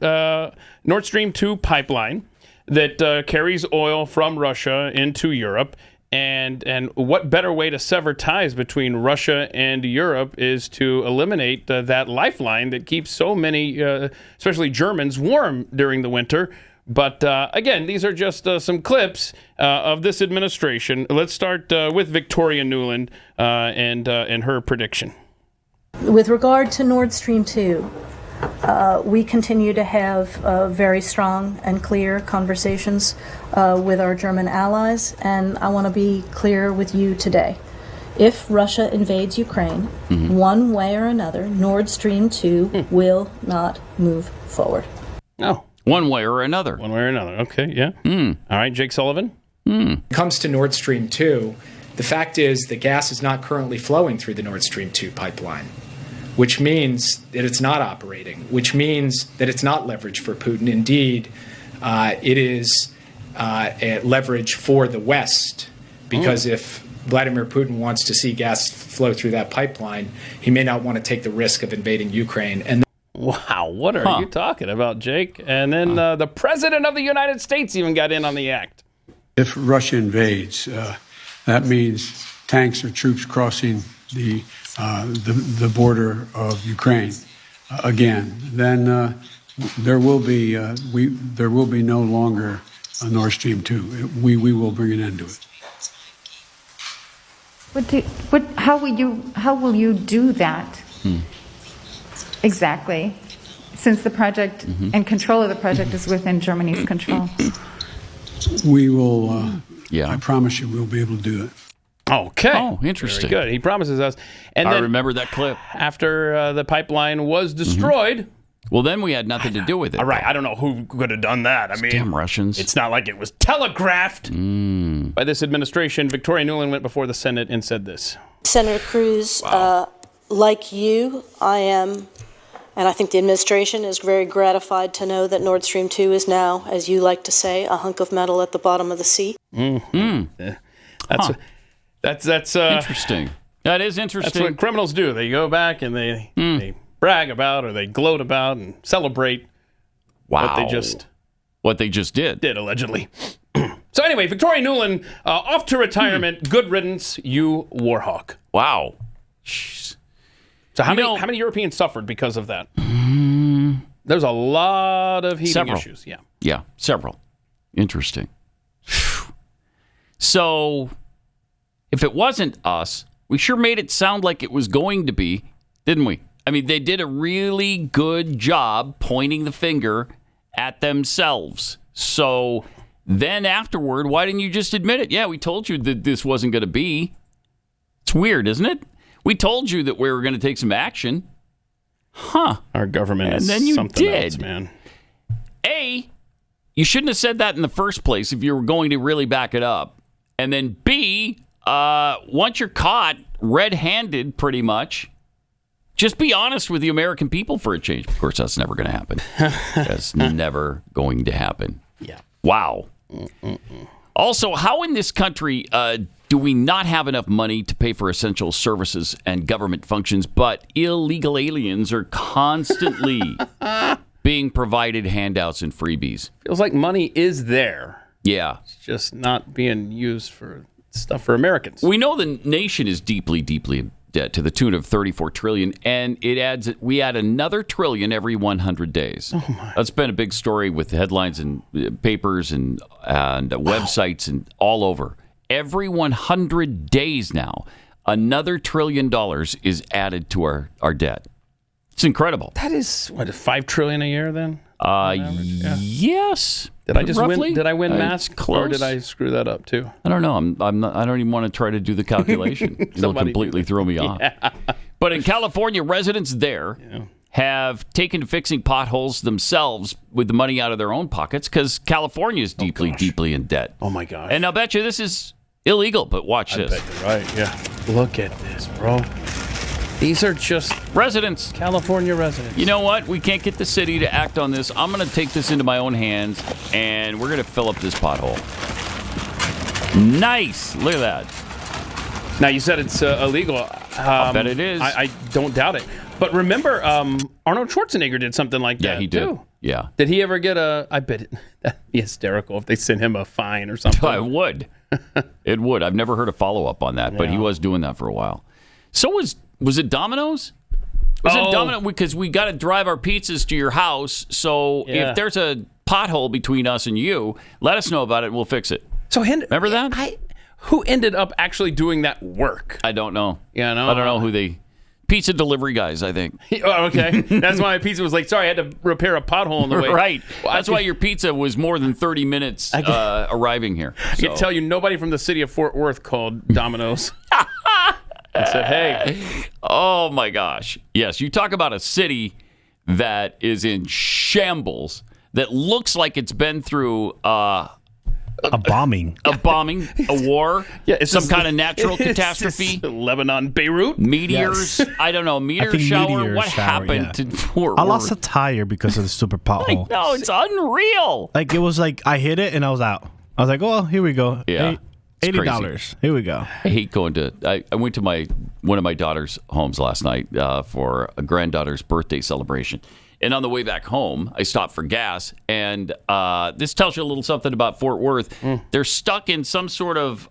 pipeline that carries oil from Russia into Europe. And what better way to sever ties between Russia and Europe is to eliminate that lifeline that keeps so many, especially Germans, warm during the winter. But again, these are just some clips of this administration. Let's start with Victoria Nuland and her prediction. With regard to Nord Stream 2, We continue to have very strong and clear conversations with our German allies, and I want to be clear with you today. If Russia invades Ukraine, one way or another, Nord Stream 2 will not move forward. No. One way or another. One way or another. Okay, yeah. All right, Jake Sullivan. When it comes to Nord Stream 2, the fact is the gas is not currently flowing through the Nord Stream 2 pipeline, which means that it's not operating, which means that it's not leverage for Putin. Indeed, it is a leverage for the West, because if Vladimir Putin wants to see gas flow through that pipeline, he may not want to take the risk of invading Ukraine. And wow, what are you talking about, Jake? And then the President of the United States even got in on the act. If Russia invades, that means tanks or troops crossing the border of Ukraine again. Then there will be no longer a Nord Stream 2. We will bring an end to it. How will you do that exactly, since the project and control of the project is within Germany's control? We will. I promise you, we'll be able to do it. Okay. Oh, interesting. Very good. He promises us. And I then remember that clip. After the pipeline was destroyed. Well, then we had nothing to do with it. All right. I don't know who could have done that. I mean, damn Russians. It's not like it was telegraphed by this administration. Victoria Nuland went before the Senate and said this. Senator Cruz, like you, I am, and I think the administration is very gratified to know that Nord Stream 2 is now, as you like to say, a hunk of metal at the bottom of the sea. That's interesting. That is interesting. That's what criminals do. They go back and they brag about, or they gloat about and celebrate what they just did. Allegedly. So anyway, Victoria Nuland off to retirement. Good riddance, you warhawk. Wow. Jeez. So how many Europeans suffered because of that? There's a lot of heating issues. Yeah, several. Interesting. So if it wasn't us, we sure made it sound like it was going to be, didn't we? I mean, they did a really good job pointing the finger at themselves. So then afterward, why didn't you just admit it? Yeah, we told you that this wasn't going to be. It's weird, isn't it? We told you that we were going to take some action. Our government is something else, man. A, you shouldn't have said that in the first place if you were going to really back it up. And then B, once you're caught red-handed pretty much, just be honest with the American people for a change. Of course, that's never going to happen. That's never going to happen. Yeah. Wow. Also, how in this country do we not have enough money to pay for essential services and government functions, but illegal aliens are constantly being provided handouts and freebies? Feels like money is there. Yeah. It's just not being used for stuff for Americans. We know the nation is deeply, deeply in debt to the tune of $34 trillion, and we add another trillion every 100 days. Oh my. That's been a big story with headlines and papers and websites and all over. Every 100 days now, another $1 trillion is added to our debt. It's incredible. That is, what, $5 trillion a year then? Yes. Did I just roughly win? Did I win it's math, close. Or did I screw that up too? I don't know. I'm not. I don't even want to try to do the calculation. It'll completely throw me off. Yeah. But in California, residents there have taken to fixing potholes themselves with the money out of their own pockets because California is deeply, deeply in debt. Oh my gosh! And I'll bet you this is illegal. But watch this. Bet you're right. Yeah. Look at this, bro. These are just residents, California residents. You know what? We can't get the city to act on this. I'm going to take this into my own hands, and we're going to fill up this pothole. Nice. Look at that. Now, you said it's illegal. I bet it is. I don't doubt it. But remember, Arnold Schwarzenegger did something like that, Yeah, he did. too. Yeah. Did he ever get I bet that'd be hysterical if they sent him a fine or something. I would. It would. I've never heard a follow-up on that, but he was doing that for a while. So was it Domino's? Was it Domino's? Because we got to drive our pizzas to your house. So if there's a pothole between us and you, let us know about it and we'll fix it. So remember that? Who ended up actually doing that work? I don't know. Yeah, no. I don't know who they... pizza delivery guys, I think. Oh, okay. That's why my pizza was like, sorry, I had to repair a pothole on the way. Right. That's why your pizza was more than 30 minutes arriving here. I can tell you nobody from the city of Fort Worth called Domino's and said, hey. Oh, my gosh. Yes, you talk about a city that is in shambles, that looks like it's been through a bombing, a war, some kind of natural catastrophe. Lebanon, Beirut, meteors. Yes. I don't know, meteor shower. What happened to Fort Worth? I lost a tire because of the super pothole. No, it's unreal. Like it was like I hit it and I was out. I was like, oh, here we go. Yeah. $80. Here we go. I hate going to. I went to one of my daughter's homes last night for a granddaughter's birthday celebration. And on the way back home, I stopped for gas. And this tells you a little something about Fort Worth. They're stuck in some sort of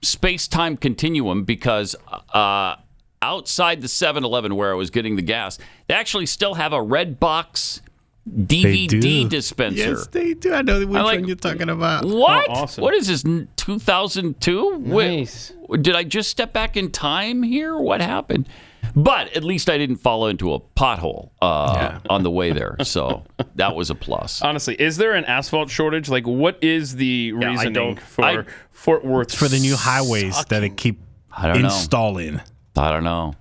space-time continuum because outside the 7-Eleven where I was getting the gas, they actually still have a red box DVD dispenser. Yes, they do. I know which one you're talking about. What? Oh, awesome. What is this, 2002? Nice. Did I just step back in time here? What happened? But at least I didn't fall into a pothole on the way there. So that was a plus. Honestly, is there an asphalt shortage? Like, what is the reasoning for Fort Worth? For the new highways that they keep installing. I don't know.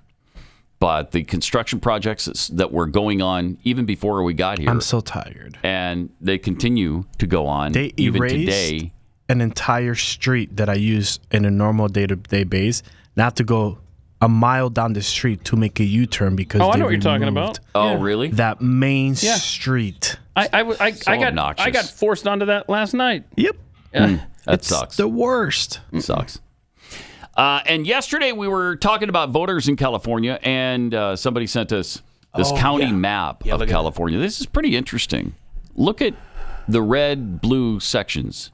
But the construction projects that were going on even before we got here. I'm so tired. And they continue to go on they even erased today. An entire street that I use in a normal day-to-day base. Now I have to go a mile down the street to make a U-turn because I know what you're talking about. Oh, really? That main street. I got forced onto that last night. Yep. That sucks. The worst. It sucks. And yesterday we were talking about voters in California, and somebody sent us this county map of California. This is pretty interesting. Look at the red, blue sections.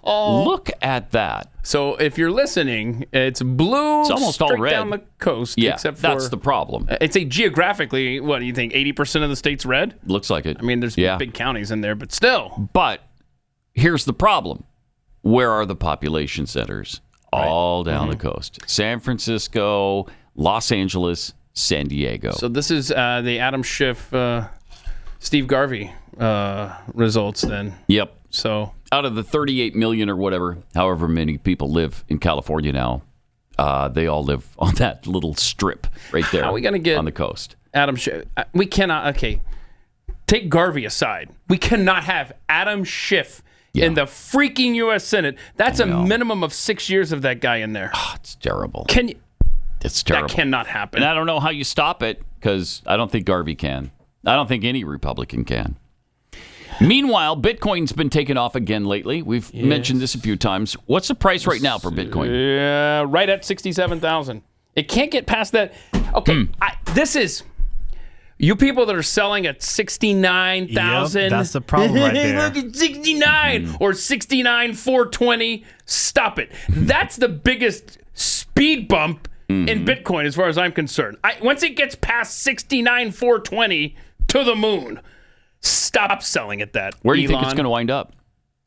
Look at that. So if you're listening, it's blue. It's almost all red down the coast. Yeah, except for, that's the problem. It's a geographically. What do you think? 80% of the state's red. Looks like it. I mean, there's big counties in there, but still. But here's the problem: where are the population centers? All down the coast. San Francisco, Los Angeles, San Diego. So this is the Adam Schiff, Steve Garvey results then. Yep. So out of the 38 million or whatever, however many people live in California now, they all live on that little strip right there. How are we going to get on the coast? Adam Schiff. We cannot. Okay. Take Garvey aside. We cannot have Adam Schiff in the freaking U.S. Senate. That's a minimum of 6 years of that guy in there. Oh, it's terrible. It's terrible. That cannot happen. And I don't know how you stop it because I don't think Garvey can. I don't think any Republican can. Meanwhile, Bitcoin's been taken off again lately. We've mentioned this a few times. What's the price right now for Bitcoin? Yeah, right at 67,000. It can't get past that. Okay, this is... You people that are selling at 69,000. Yep, that's the problem right there. Look at 69 or 69,420. Stop it. That's the biggest speed bump in Bitcoin as far as I'm concerned. Once it gets past 69,420 to the moon, stop selling at that. Where do you think it's going to wind up?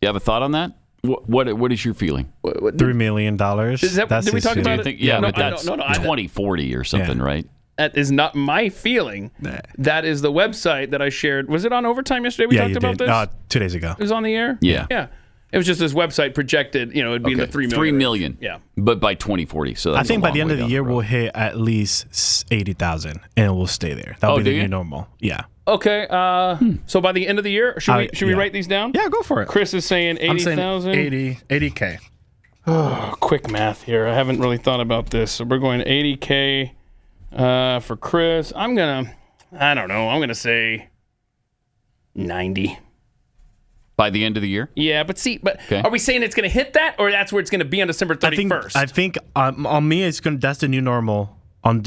You have a thought on that? What is your feeling? $3 million. Did we talk about it? Yeah, but that's 2040 or something, right? That is not my feeling. Nah. That is the website that I shared. Was it on Overtime yesterday? We talked about this? 2 days ago. It was on the air? Yeah. Yeah. It was just this website projected, it'd be in the 3 million. 3 million. Yeah. But by 2040. So that's I think by the end of the year, we'll hit at least 80,000 and it will stay there. That'll be the new normal. Yeah. Okay. So by the end of the year, should we write these down? Yeah, go for it. Chris is saying 80,000. 80K. Oh, quick math here. I haven't really thought about this. So we're going 80K. For Chris, I'm going to say 90. By the end of the year? Yeah, but are we saying it's going to hit that, or that's where it's going to be on December 31st? I think on me, that's the new normal on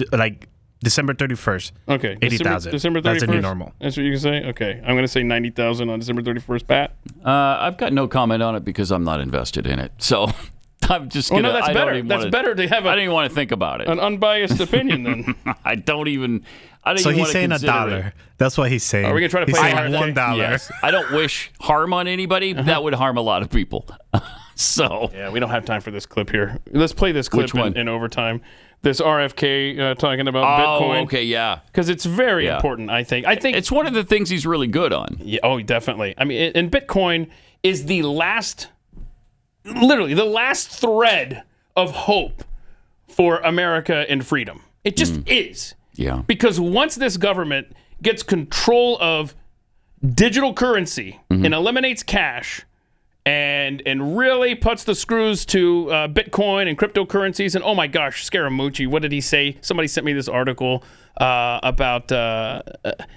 December 31st. Okay. 80,000. December 31st? That's the new normal. That's what you can say? Okay. I'm going to say 90,000 on December 31st, Pat. I've got no comment on it because I'm not invested in it. So... I'm just gonna. That's better. That's better to have. I didn't even want to think about it. An unbiased opinion, then. I don't even. So he's saying $1. That's what he's saying. Are we gonna try to play $1? Yes. I don't wish harm on anybody. But that would harm a lot of people. So yeah, we don't have time for this clip here. Let's play this clip in overtime. this RFK talking about Bitcoin. Okay, yeah. Because it's very important, I think. It's one of the things he's really good on. Yeah, oh, definitely. I mean, and Bitcoin is literally the last thread of hope for America and freedom. It just is. Yeah. Because once this government gets control of digital currency and eliminates cash and really puts the screws to Bitcoin and cryptocurrencies, and oh my gosh, Scaramucci, what did he say? Somebody sent me this article about that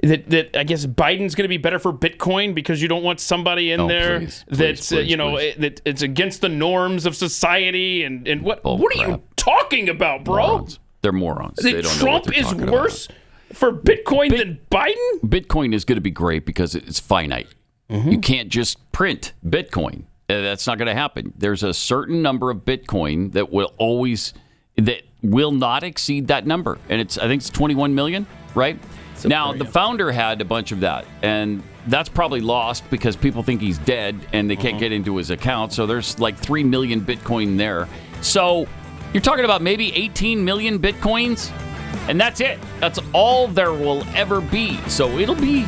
I guess Biden's going to be better for Bitcoin because you don't want somebody in there that's that it's against the norms of society and what are you talking about, bro? Morons. They're morons. They don't know what Trump they're is talking worse for Bitcoin than Biden? Bitcoin is going to be great because it's finite. You can't just print Bitcoin. That's not going to happen. There's a certain number of Bitcoin that will not exceed that number, and I think it's 21 million, right? Now, the founder had a bunch of that, and that's probably lost because people think he's dead and they can't get into his account. So there's like 3 million Bitcoin there. So you're talking about maybe 18 million Bitcoins, and that's it. That's all there will ever be. So it'll be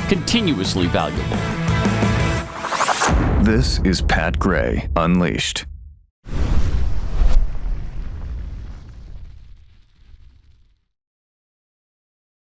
continuously valuable. This is Pat Gray Unleashed.